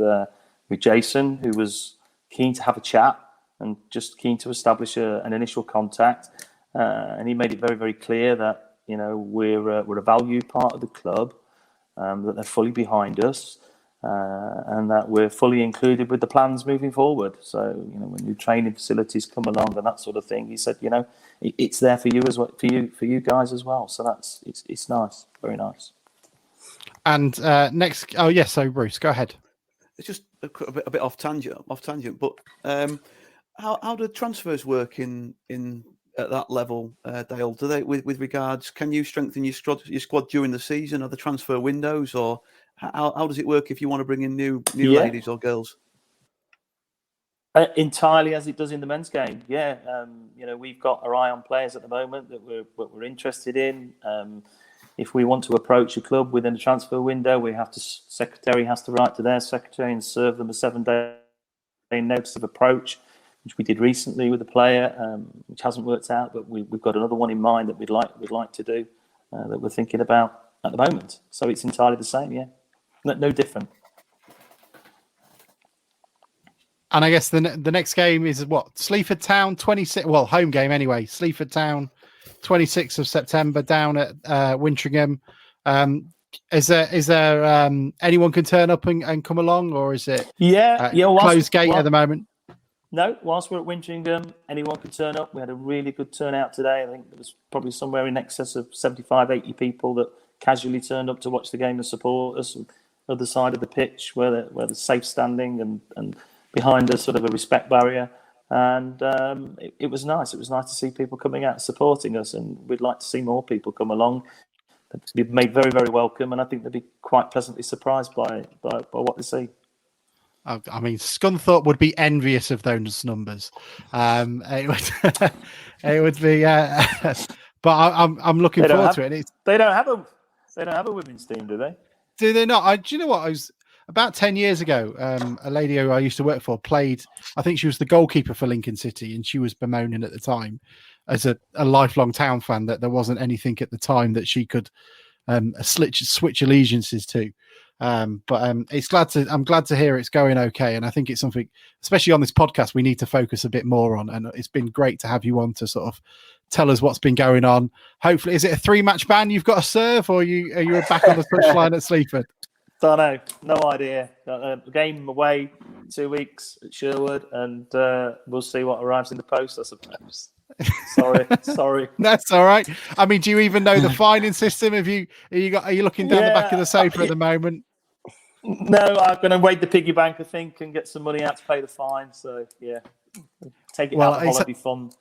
Jason, who was keen to have a chat and just keen to establish an initial contact, and he made it very, very clear that we're a valued part of the club, that they're fully behind us, and that we're fully included with the plans moving forward. So when new training facilities come along and that sort of thing, he said it's there for you as well, for you guys as well. So it's nice, very nice. And next, so Bruce, go ahead. It's just a bit off tangent, but how do transfers work in at that level, Dale? Do they, with regards, can you strengthen your squad during the season? Are the transfer windows, or how does it work if you want to bring in new ladies or girls? Entirely as it does in the men's game. We've got our eye on players at the moment that we're interested in. If we want to approach a club within a transfer window, secretary has to write to their secretary and serve them a 7-day notice of approach, which we did recently with a player, which hasn't worked out, but we've got another one in mind that we'd like to do, that we're thinking about at the moment. So it's entirely the same, no different. And I guess the next game is what? Sleaford Town, 26. Well, home game anyway. Sleaford Town, 26th of September, down at Wintringham. Is there anyone can turn up and come along, or is it closed gate at the moment? No, whilst we're at Wintringham, anyone could turn up. We had a really good turnout today. I think there was probably somewhere in excess of 75, 80 people that casually turned up to watch the game and support us. Other side of the pitch where there's safe standing and behind us sort of a respect barrier. And it was nice. It was nice to see people coming out and supporting us, and we'd like to see more people come along. They'd be made very, very welcome, and I think they'd be quite pleasantly surprised by what they see. I mean, Scunthorpe would be envious of those numbers. It would, it would be, but I'm looking forward to it. They don't have a women's team, do they? Do they not? Do you know what? I was about 10 years ago. A lady who I used to work for played. I think she was the goalkeeper for Lincoln City, and she was bemoaning at the time, as a lifelong town fan, that there wasn't anything at the time that she could switch allegiances to. But I'm glad to hear it's going okay, and I think it's something, especially on this podcast, we need to focus a bit more on. And it's been great to have you on to sort of tell us what's been going on. Hopefully, is it a 3-match ban you've got to serve, or are you back on the touchline at Sleaford? Don't know, no idea. Game away 2 weeks at Sherwood, and we'll see what arrives in the post, I suppose. Sorry. That's all right. I mean, do you even know the fining system? Are you looking down the back of the sofa at the moment? No, I'm going to wait the piggy bank, I think, and get some money out to pay the fine. So yeah, take it out of the holiday fund.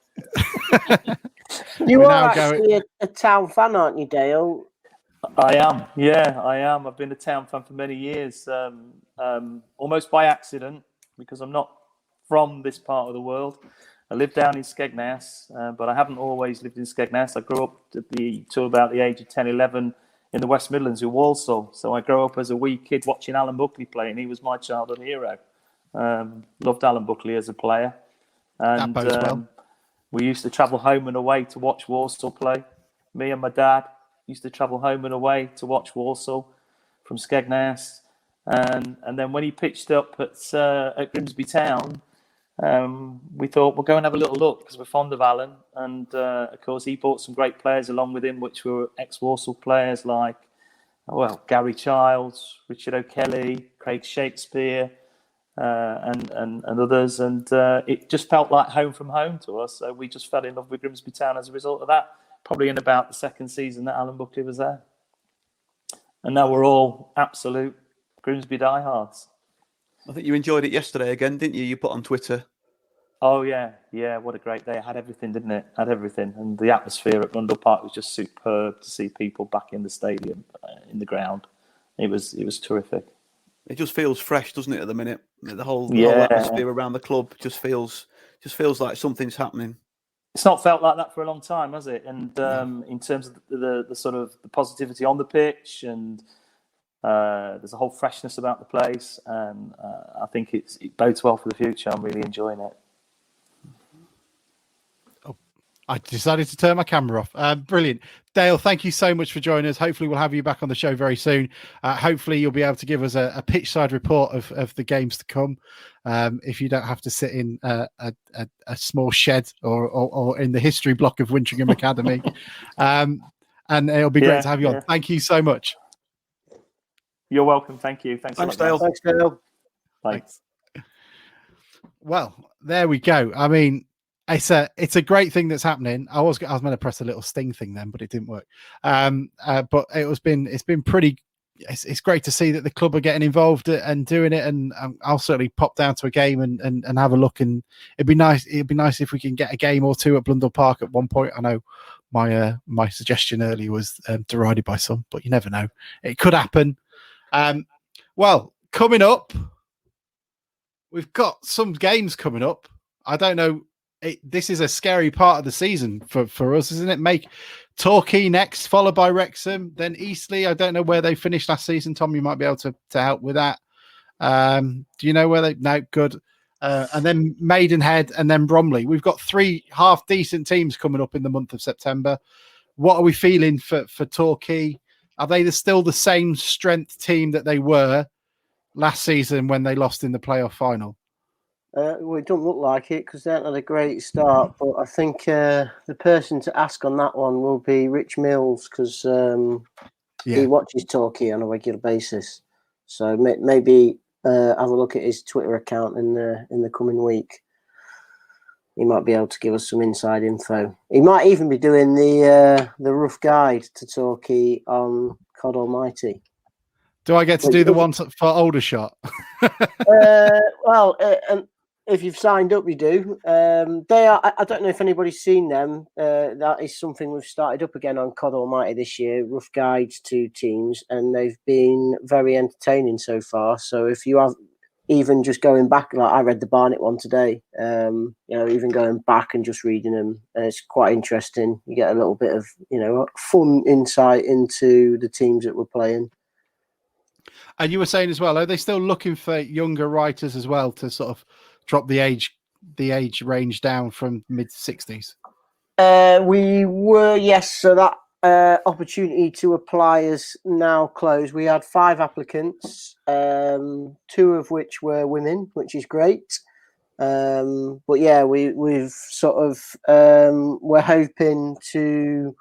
You are actually a town fan, aren't you, Dale? I am. Yeah, I am. I've been a town fan for many years, almost by accident, because I'm not from this part of the world. I live down in Skegness, but I haven't always lived in Skegness. I grew up to about the age of 10, 11 in the West Midlands in Walsall. So I grew up as a wee kid watching Alan Buckley play, and he was my childhood hero. Loved Alan Buckley as a player. And that bodes well. We used to travel home and away to watch Walsall play. Me and my dad used to travel home and away to watch Walsall from Skegness. And then when he pitched up at Grimsby Town, we thought we'll go and have a little look because we're fond of Alan, and of course he brought some great players along with him, which were ex-Walsall players like Gary Childs, Richard O'Kelly, Craig Shakespeare, and others, and it just felt like home from home to us. So we just fell in love with Grimsby Town as a result of that. Probably in about the second season that Alan Buckley was there, and now we're all absolute Grimsby diehards. I think you enjoyed it yesterday again, didn't you? You put on Twitter. Oh, yeah. What a great day. It had everything, didn't it? Had everything. And the atmosphere at Rundle Park was just superb to see people back in the stadium, in the ground. It was terrific. It just feels fresh, doesn't it, at the minute? The whole atmosphere around the club just feels like something's happening. It's not felt like that for a long time, has it? And in terms of the sort of the positivity on the pitch, and there's a whole freshness about the place, and I think it bodes well for the future. I'm really enjoying it. I decided to turn my camera off. Brilliant. Dale, thank you so much for joining us. Hopefully we'll have you back on the show very soon. Hopefully you'll be able to give us a pitch side report of the games to come. If you don't have to sit in a small shed or in the history block of Wintringham Academy. And it'll be great to have you on. Thank you so much. You're welcome. Thank you. Thanks Dale. Thanks, Dale. Thanks. Well, there we go. I mean, it's a great thing that's happening. I was meant to press a little sting thing then, but it didn't work. But it's been pretty. It's great to see that the club are getting involved and doing it. And I'll certainly pop down to a game and have a look. And it'd be nice if we can get a game or two at Blundell Park at one point. I know my suggestion earlier was derided by some, but you never know. It could happen. Well, coming up, we've got some games coming up. I don't know. This is a scary part of the season for us, isn't it? Make Torquay next, followed by Wrexham, then Eastleigh. I don't know where they finished last season. Tom, you might be able to help with that. Do you know where they? No, good. And then Maidenhead, and then Bromley. We've got 3 half decent teams coming up in the month of September. What are we feeling for Torquay? Are they still the same strength team that they were last season when they lost in the playoff final? Well, it don't look like it because they haven't had a great start. But I think the person to ask on that one will be Rich Mills because he watches Torquay on a regular basis. So maybe have a look at his Twitter account in the coming week. he might be able to give us some inside info. He might even be doing the rough guide to Torquay on COD Almighty. Do I get to do the one for Aldershot? And if you've signed up, you do. They are. I don't know if anybody's seen them. That is something we've started up again on COD Almighty this year. Rough guides to teams, and they've been very entertaining so far. So if you have even just going back, like I read the Barnet one today. Even going back and just reading them, it's quite interesting. You get a little bit of fun insight into the teams that we're playing. And you were saying as well, are they still looking for younger writers as well to sort of drop the age range down from mid-60s? We were, yes. So that opportunity to apply is now closed. We had 5 applicants, 2 of which were women, which is great. But yeah, we've sort of we're hoping to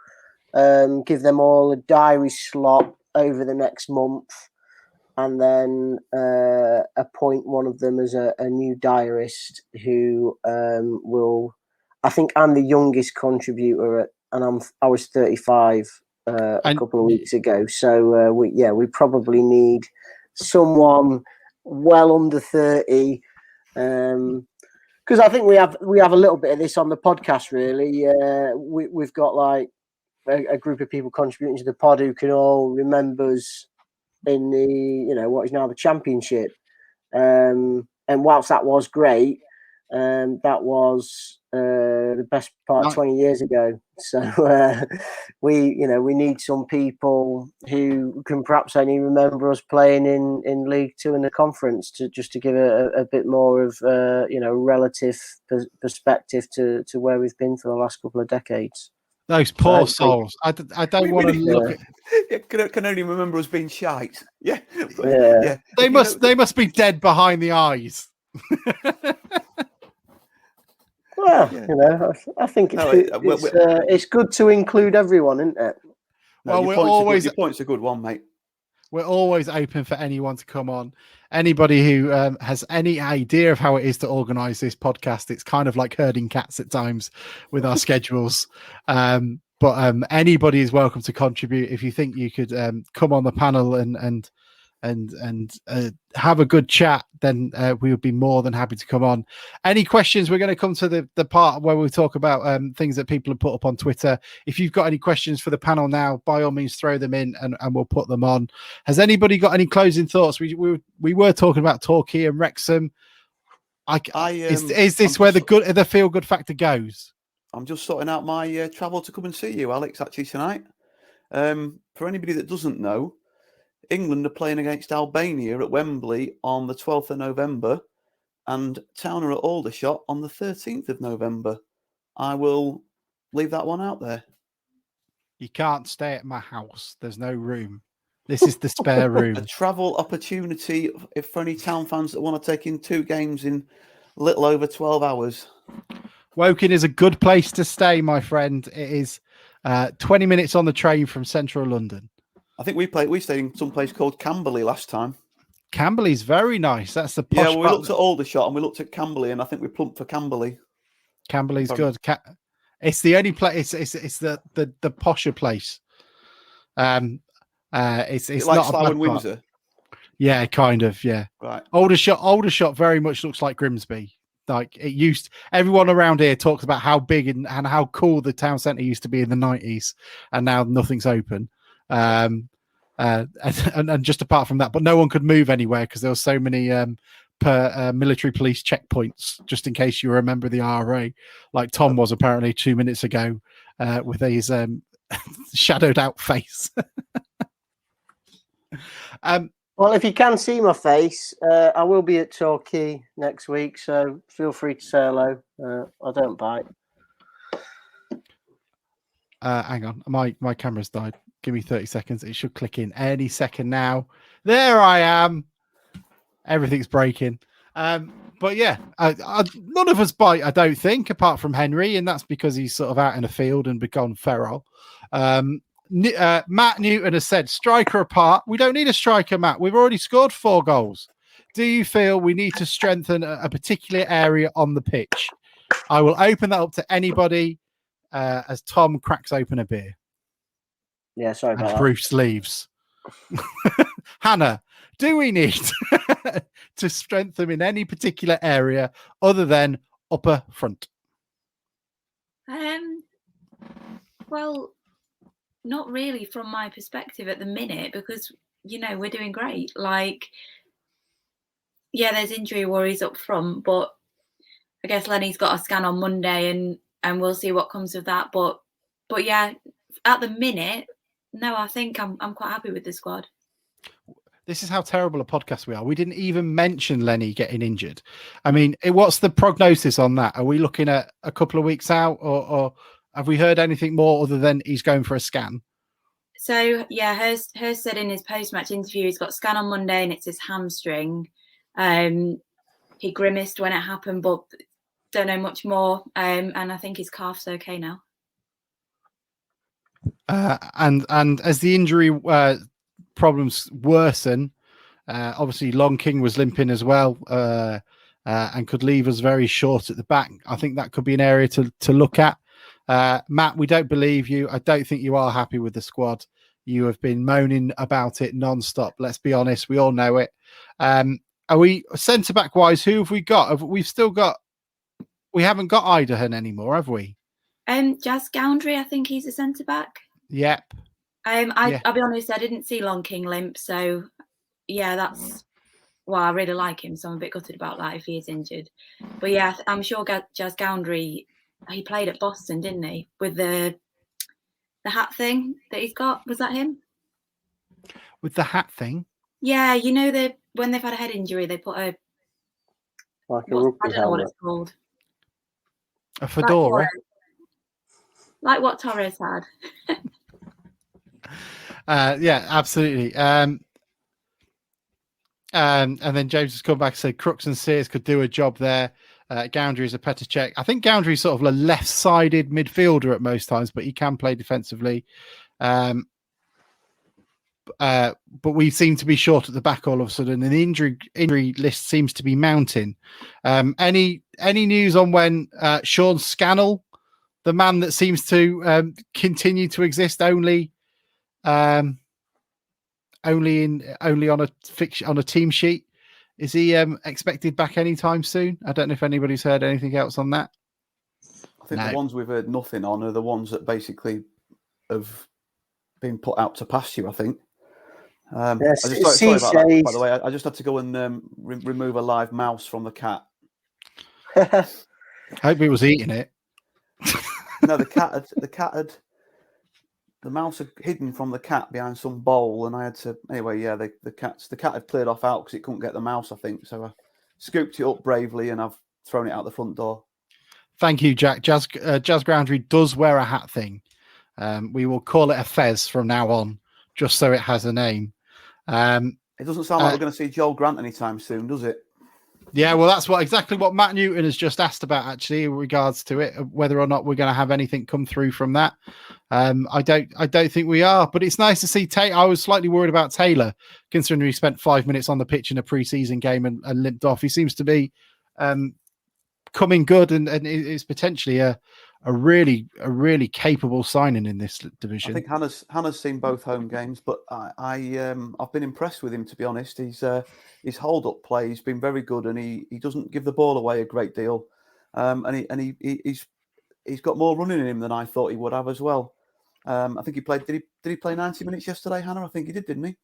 give them all a diary slot over the next month. And then appoint one of them as a new diarist who will. I think I'm the youngest contributor, and I was 35 a couple of weeks ago. So we probably need someone well under 30, because I think we have a little bit of this on the podcast. Really, we've got like a group of people contributing to the pod who can all remember us in the what is now the Championship, and whilst that was great, that was the best part of 20 years ago. So we need some people who can perhaps only remember us playing in League Two in the conference to give a bit more of relative perspective to where we've been for the last couple of decades. Those poor souls. I don't want to look at. Can only remember us being shite. Yeah. They must be dead behind the eyes. Well, I think it's good to include everyone, isn't it? Well, your point's a good one, mate. We're always open for anyone to come on. Anybody who has any idea of how it is to organise this podcast, it's kind of like herding cats at times with our schedules. But anybody is welcome to contribute. If you think you could come on the panel and have a good chat, then we would be more than happy to come on. Any questions? We're going to come to the part where we talk about things that people have put up on Twitter. If you've got any questions for the panel now, by all means throw them in and we'll put them on. Has anybody got any closing thoughts? We were talking about Torquay and Wrexham. Is this where the feel good factor goes? I'm just sorting out my travel to come and see you, Alex, actually tonight. For anybody that doesn't know, England are playing against Albania at Wembley on the 12th of November and Town are at Aldershot on the 13th of November. I will leave that one out there. You can't stay at my house. There's no room. This is the spare room. A travel opportunity for any Town fans that want to take in 2 games in a little over 12 hours. Woking is a good place to stay, my friend. It is 20 minutes on the train from central London. I think we stayed in some place called Camberley last time. Camberley's very nice. That's the posh we looked at Aldershot and we looked at Camberley, and I think we plumped for Camberley. Camberley's good. It's the only place. It's the posher place. It's like not Slough and Windsor. Yeah, kind of. Yeah. Right. Aldershot very much looks like Grimsby. Like it used. Everyone around here talks about how big and how cool the town centre used to be in the 90s, and now nothing's open. And just apart from that, but no one could move anywhere because there were so many military police checkpoints, just in case you remember the RA, like Tom was apparently 2 minutes ago with his shadowed out face. Well, if you can see my face, I will be at Torquay next week, so feel free to say hello. I don't bite. Hang on, my camera's died. Give me 30 seconds. It should click in any second now. There I am. Everything's breaking. But yeah, none of us bite, I don't think, apart from Henry, and that's because he's sort of out in the field and become feral. Matt Newton has said, striker apart. We don't need a striker, Matt. We've already scored 4 goals. Do you feel we need to strengthen a particular area on the pitch? I will open that up to anybody as Tom cracks open a beer. Yeah, sorry And about that. Bruce leaves. Hannah, do we need to strengthen in any particular area other than upper front? Well, not really from my perspective at the minute, because we're doing great. Like, yeah, there's injury worries up front, but I guess Lenny's got a scan on Monday, and we'll see what comes of that. But yeah, at the minute, no, I think I'm quite happy with the squad. This is how terrible a podcast we are. We didn't even mention Lenny getting injured. I mean, what's the prognosis on that? Are we looking at a couple of weeks out, or have we heard anything more other than he's going for a scan? So yeah, Hurst said in his post-match interview he's got a scan on Monday and it's his hamstring. He grimaced when it happened, but don't know much more. And I think his calf's okay now. And as the injury problems worsen, obviously Long King was limping as well, and could leave us very short at the back. I think that could be an area to look at. Matt, we don't believe you. I don't think you are happy with the squad. You have been moaning about it non-stop. Let's be honest. We all know it. Are we centre-back wise? Who have we got? We haven't got Idahan anymore, have we? Jazz Goundry, I think he's a centre-back. Yep. I'll be honest, I didn't see Long King limp. So, yeah, I really like him. So I'm a bit gutted about that if he is injured. But yeah, I'm sure Jazz Goundry, he played at Boston, didn't he? With the hat thing that he's got. Was that him? With the hat thing? Yeah, when they've had a head injury, they put I don't know what it's called. A fedora? Like what Torres had. Yeah, absolutely. And then James has come back and said Crooks and Sears could do a job there. Goundry is a Petr Cech. I think Goundry is sort of a left-sided midfielder at most times, but he can play defensively. But we seem to be short at the back all of a sudden, and the injury list seems to be mounting. Any news on when Sean Scannell, the man that seems to continue to exist only on a team sheet, is he expected back anytime soon? I don't know if anybody's heard anything else on that. I think the ones we've heard nothing on are the ones that basically have been put out to pasture, I think. Yes, sorry about that, by the way. I just had to go and remove a live mouse from the cat. I hope he was eating it. No, the mouse had hidden from the cat behind some bowl, and I had to anyway. Yeah, the cat had cleared off out because it couldn't get the mouse, I think. So I scooped it up bravely, and I've thrown it out the front door. Thank you, Jack. Jazz Groundry does wear a hat thing. We will call it a fez from now on, just so it has a name. It doesn't sound like we're going to see Joel Grant anytime soon, does it? Yeah, well, that's exactly what Matt Newton has just asked about, actually, in regards to it, whether or not we're going to have anything come through from that. I don't think we are, but it's nice to see Taylor. I was slightly worried about Taylor, considering he spent 5 minutes on the pitch in a pre-season game and limped off. He seems to be coming good, and is potentially a really capable signing in this division. I think Hannah's seen both home games, but I've been impressed with him, to be honest. His hold up play, he's been very good, and he doesn't give the ball away a great deal, and he's got more running in him than I thought he would have as well. I think he played. Did he play 90 minutes yesterday, Hannah? I think he did, didn't he?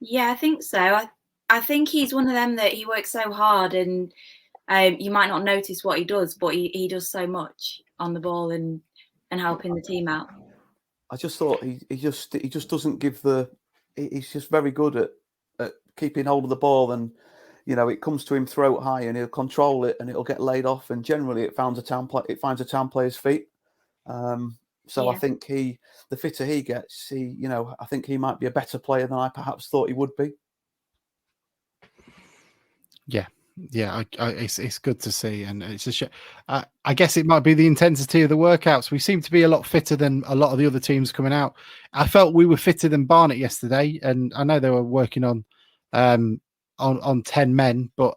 Yeah, I think so. I think he's one of them that he works so hard, and you might not notice what he does, but he does so much on the ball and helping the team out. I just thought he just doesn't give the. He's just very good at keeping hold of the ball, and it comes to him throat high, and he'll control it, and it'll get laid off, and generally it finds a town player's feet. So yeah. I think the fitter he gets, I think he might be a better player than I perhaps thought he would be. Yeah, it's good to see, and it's a shame. I guess it might be the intensity of the workouts. We seem to be a lot fitter than a lot of the other teams coming out. I felt we were fitter than Barnet yesterday, and I know they were working on 10 men, but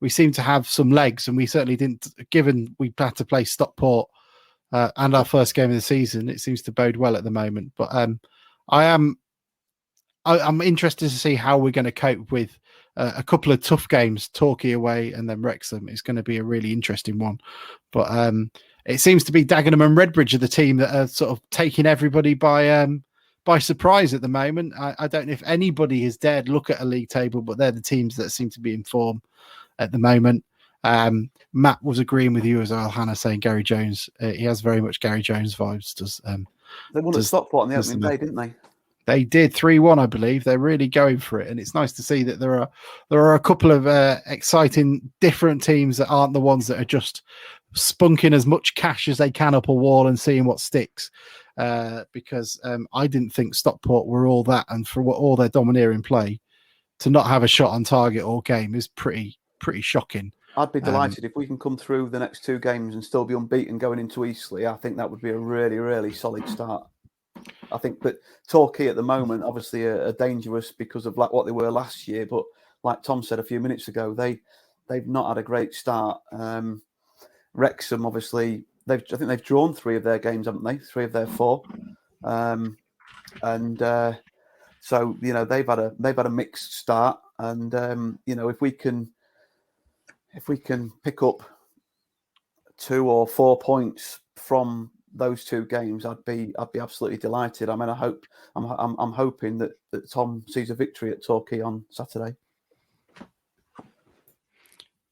we seem to have some legs, and we certainly didn't. Given we had to play Stockport and our first game of the season, it seems to bode well at the moment. But I'm interested to see how we're going to cope with a couple of tough games, Torquay away and then Wrexham. It's going to be a really interesting one. But it seems to be Dagenham and Redbridge are the team that are sort of taking everybody by surprise at the moment. I don't know if anybody has dared look at a league table, but they're the teams that seem to be in form at the moment. Matt was agreeing with you as well, Hannah, saying Gary Jones. He has very much Gary Jones vibes. They won at Stockport on the opening day, didn't they? They did 3-1, I believe. They're really going for it, and it's nice to see that there are a couple of exciting, different teams that aren't the ones that are just spunking as much cash as they can up a wall and seeing what sticks. Because I didn't think Stockport were all that, and for all their domineering play, to not have a shot on target all game is pretty shocking. I'd be delighted if we can come through the next 2 games and still be unbeaten going into Eastleigh. I think that would be a really, really solid start. I think that Torquay at the moment obviously are dangerous because of like what they were last year, but like Tom said a few minutes ago, they've not had a great start. Wrexham obviously I think they've drawn 3 of their games, haven't they? 3 of their 4, so they've had a mixed start, and if we can pick up 2 or 4 points from those 2 games, I'd be absolutely delighted. I mean, I'm hoping that Tom sees a victory at Torquay on Saturday.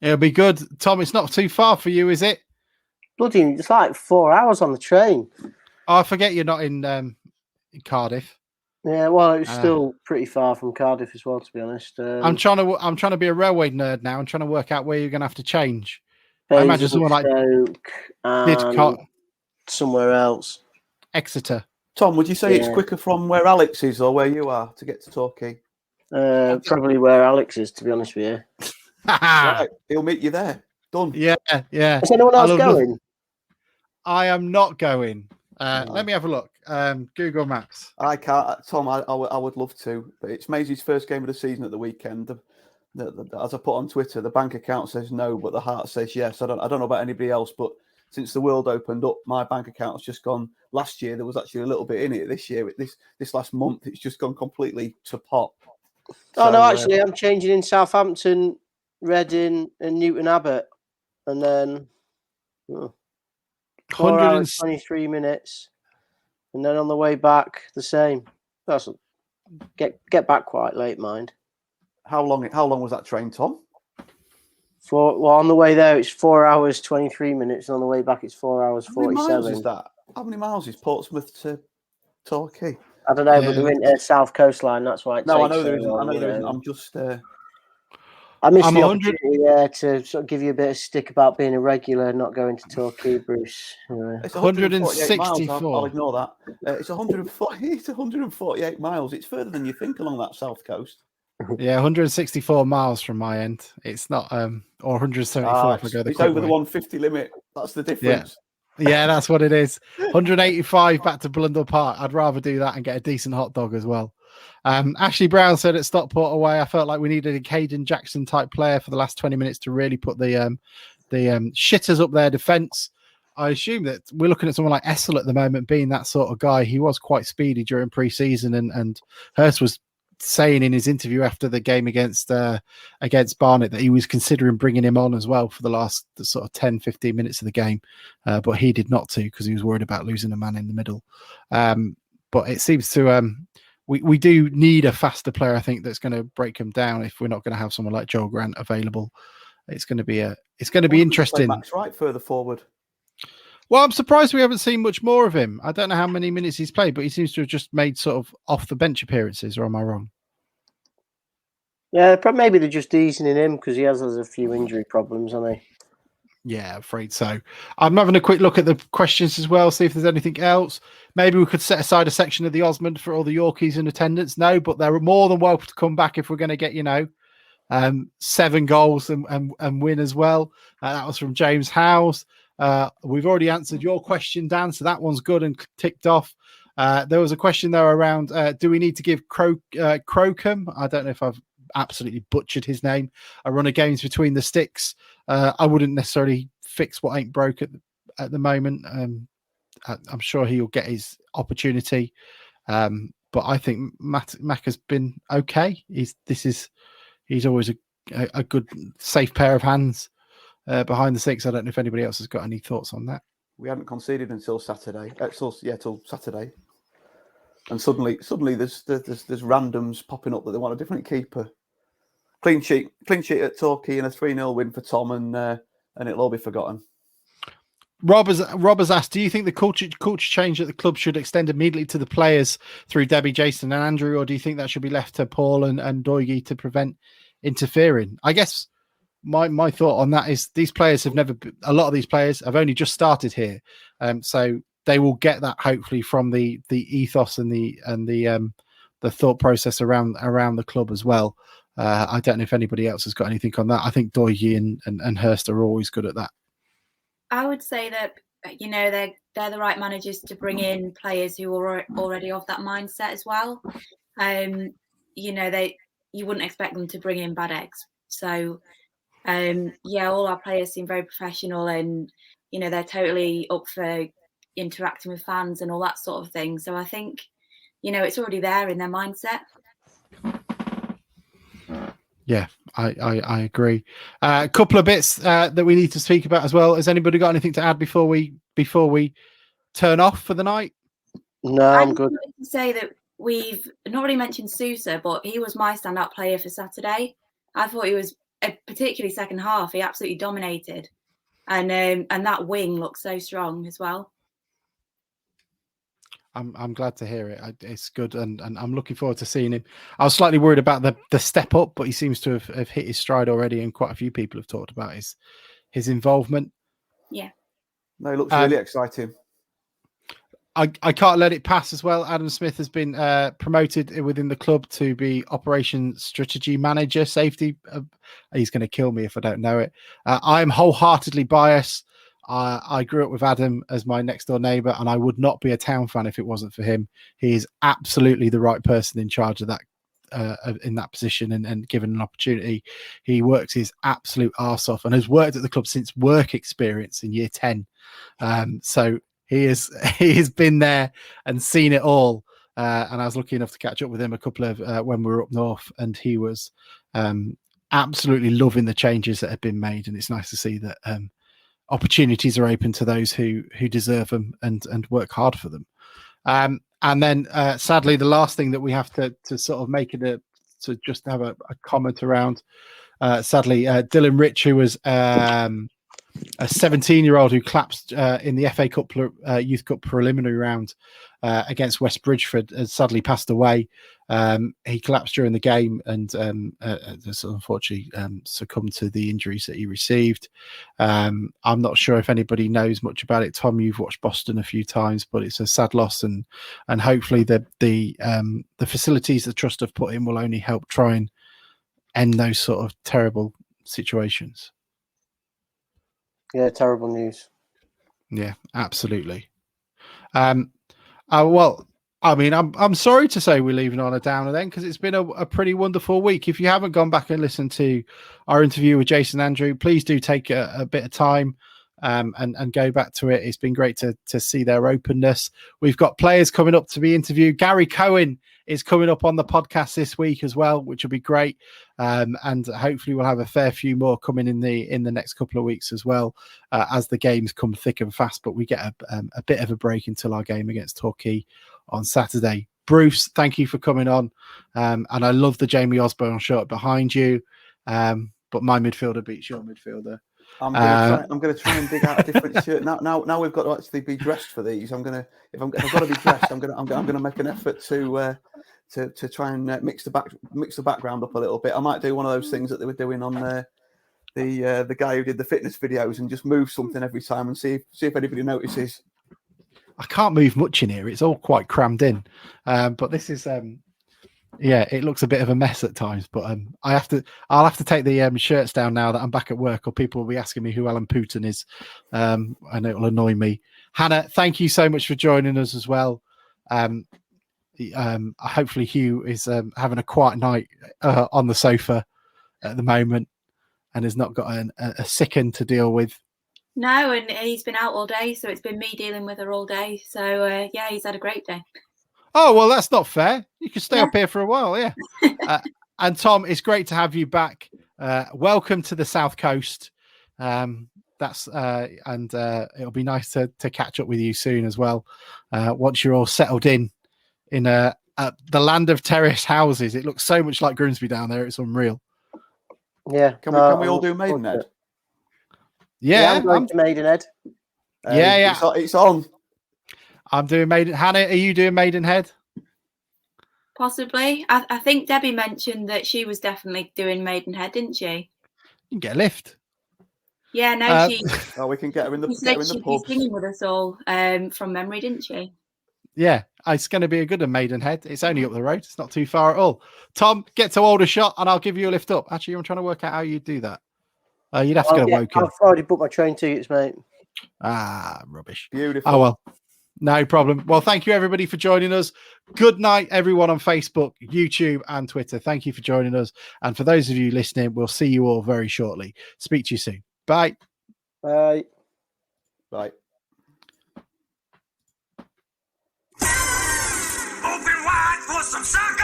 It'll be good, Tom. It's not too far for you, is it? Bloody, it's like 4 hours on the train. Oh, I forget you're not in Cardiff. Yeah, well, it was still pretty far from Cardiff as well, to be honest. I'm trying to be a railway nerd now. I'm trying to work out where you're going to have to change. I imagine someone like somewhere else. Exeter. Tom, would you say it's quicker from where Alex is or where you are to get to Torquay? Probably where Alex is, to be honest with you. Right, he'll meet you there. Done. Yeah. Is anyone else going? I am not going. Let me have a look. Google Maps. I can't, Tom. I would love to, but it's Maisie's first game of the season at the weekend. As I put on Twitter, the bank account says no, but the heart says yes. I don't know about anybody else, but since the world opened up, my bank account has just gone. Last year there was actually a little bit in it. This year, this last month, it's just gone completely to pot. Oh no, actually, I'm changing in Southampton, Reading, and Newton Abbot, and then 4 hours 23 minutes, and then on the way back the same. That's get back quite late, mind. How long was that train, Tom? On the way there it's 4 hours 23 minutes, and on the way back it's 4 hours 47. How many miles is that? How many miles is Portsmouth to Torquay? I don't know, but they're in South Coastline. That's why. I know there isn't. I know there isn't. I'm just. I missed the opportunity there to sort of give you a bit of stick about being a regular and not going to Torquay, Bruce. Anyway. It's 164. I'll ignore that. It's 140. It's 148 miles. It's further than you think along that south coast. Yeah, 164 miles from my end. It's not or 174 if I go the It's quick over way. the 150 limit. That's the difference. Yeah, that's what it is. 185 back to Blundell Park. I'd rather do that and get a decent hot dog as well. Ashley Brown said at Stockport away, I felt like we needed a Caden Jackson type player for the last 20 minutes to really put the shitters up their defence. I assume that we're looking at someone like Essel at the moment being that sort of guy. He was quite speedy during pre-season, and Hurst was saying in his interview after the game against Barnet that he was considering bringing him on as well for the sort of 10-15 minutes of the game, but he did not because he was worried about losing a man in the middle. But it seems to we do need a faster player, I think, that's going to break him down if we're not going to have someone like Joel Grant available. It's going to be interesting. Max Wright further forward. Well, I'm surprised we haven't seen much more of him. I don't know how many minutes he's played, but he seems to have just made sort of off the bench appearances, or am I wrong? Yeah, maybe they're just easing in him because he has a few injury problems, hasn't he? Yeah, afraid so. I'm having a quick look at the questions as well, see if there's anything else. Maybe we could set aside a section of the Osmond for all the Yorkies in attendance. No, but they're more than welcome to come back if we're going to get, 7 goals and win as well. That was from James Howes. We've already answered your question, Dan, so that one's good and ticked off. There was a question there around, do we need to give Crocombe? I don't know if I've absolutely butchered his name. A run of games between the sticks. I wouldn't necessarily fix what ain't broke at the moment. I'm sure he'll get his opportunity. But I think Mac has been okay. He's always a good, safe pair of hands behind the six. I don't know if anybody else has got any thoughts on that. We hadn't conceded until Saturday. Till Saturday, and suddenly there's randoms popping up that they want a different keeper. Clean sheet at Torquay and a 3-0 win for Tom, and it'll all be forgotten. Rob has asked, do you think the culture change at the club should extend immediately to the players through Debbie, Jason and Andrew, or do you think that should be left to Paul and Doige to prevent interfering? I guess my thought on that is a lot of these players have only just started here. So they will get that hopefully from the ethos and the thought process around the club as well. I don't know if anybody else has got anything on that. I think Doige and Hurst are always good at that. I would say that, they're the right managers to bring in players who are already of that mindset as well. You wouldn't expect them to bring in bad eggs. So, all our players seem very professional, and they're totally up for interacting with fans and all that sort of thing. So I think, it's already there in their mindset. Yeah, I agree. A couple of bits that we need to speak about as well. Has anybody got anything to add before we turn off for the night? No, I'm good. I to say that we've not really mentioned Sousa, but he was my standout player for Saturday. I thought he was, particularly second half, he absolutely dominated, and that wing looked so strong as well. I'm glad to hear it. It's good, and I'm looking forward to seeing him. I was slightly worried about the step up, but he seems to have hit his stride already, and quite a few people have talked about his involvement. Yeah. No, it looks really exciting. I can't let it pass as well. Adam Smith has been promoted within the club to be Operations Strategy Manager, Safety. He's going to kill me if I don't know it. I'm wholeheartedly biased. I grew up with Adam as my next door neighbour, and I would not be a Town fan if it wasn't for him. He is absolutely the right person in charge of that, in that position, and given an opportunity, he works his absolute arse off and has worked at the club since work experience in year 10. So he has been there and seen it all. And I was lucky enough to catch up with him a couple of when we were up north, and he was absolutely loving the changes that have been made. And it's nice to see that opportunities are open to those who deserve them and work hard for them. And then sadly, the last thing that we have to sort of make it to just have a comment around, sadly, Dylan Rich, who was a 17-year-old who collapsed in the FA Cup Youth Cup preliminary round against West Bridgeford, has sadly passed away. He collapsed during the game and unfortunately succumbed to the injuries that he received. I'm not sure if anybody knows much about it. Tom, you've watched Boston a few times, but it's a sad loss, and hopefully the facilities the trust have put in will only help try and end those sort of terrible situations. Yeah, terrible news. Yeah, absolutely. Well, I mean, I'm sorry to say we're leaving on a downer then, because it's been a pretty wonderful week. If you haven't gone back and listened to our interview with Jason Andrew, please do take a bit of time and go back to it. It's been great to see their openness. We've got players coming up to be interviewed. Gary Cohen is coming up on the podcast this week as well, which will be great. And hopefully we'll have a fair few more coming in the next couple of weeks as well, as the games come thick and fast. But we get a bit of a break until our game against Torquay on Saturday. Bruce, thank you for coming on. And I love the Jamie Osborne shirt behind you. But my midfielder beats your midfielder. I'm going to try and dig out a different shirt. Now we've got to actually be dressed for these. If I've got to be dressed, I'm going to make an effort to try and mix the background up a little bit. I might do one of those things that they were doing on the guy who did the fitness videos, and just move something every time and see if anybody notices. I can't move much in here. It's all quite crammed in. But this is it looks a bit of a mess at times, but I'll have to take the shirts down now that I'm back at work, or people will be asking me who Alan Putin is, and it will annoy me. Hannah, thank you so much for joining us as well. Hopefully Hugh is having a quiet night on the sofa at the moment and has not got a sicken to deal with. No, and he's been out all day, so it's been me dealing with her all day. So yeah, he's had a great day. Oh, well, that's not fair. You can stay Yeah. up here for a while, yeah. And Tom, it's great to have you back. Welcome to the South Coast. It'll be nice to catch up with you soon as well. Once you're all settled in the land of terrace houses. It looks so much like Grimsby down there. It's unreal. Yeah. Can we all do Maidenhead? Yeah, I'm going to Maidenhead. Yeah. It's on. I'm doing Maiden. Hannah, are you doing Maidenhead? Possibly. I think Debbie mentioned that she was definitely doing Maidenhead, didn't she? You can get a lift. Yeah, no, she. Oh, we can get her in the She said pubs. she'd be singing with us all from memory, didn't she? Yeah, it's going to be a good Maidenhead. It's only up the road. It's not too far at all. Tom, get to Aldershot and I'll give you a lift up. Actually, I'm trying to work out how you do that. You'd have to go to Woking. I've already booked my train tickets, mate. Rubbish. Beautiful. Oh, well, no problem. Well, thank you, everybody, for joining us. Good night, everyone on Facebook, YouTube, and Twitter. Thank you for joining us. And for those of you listening, we'll see you all very shortly. Speak to you soon. Bye. Bye. Bye. Open wide for some soccer.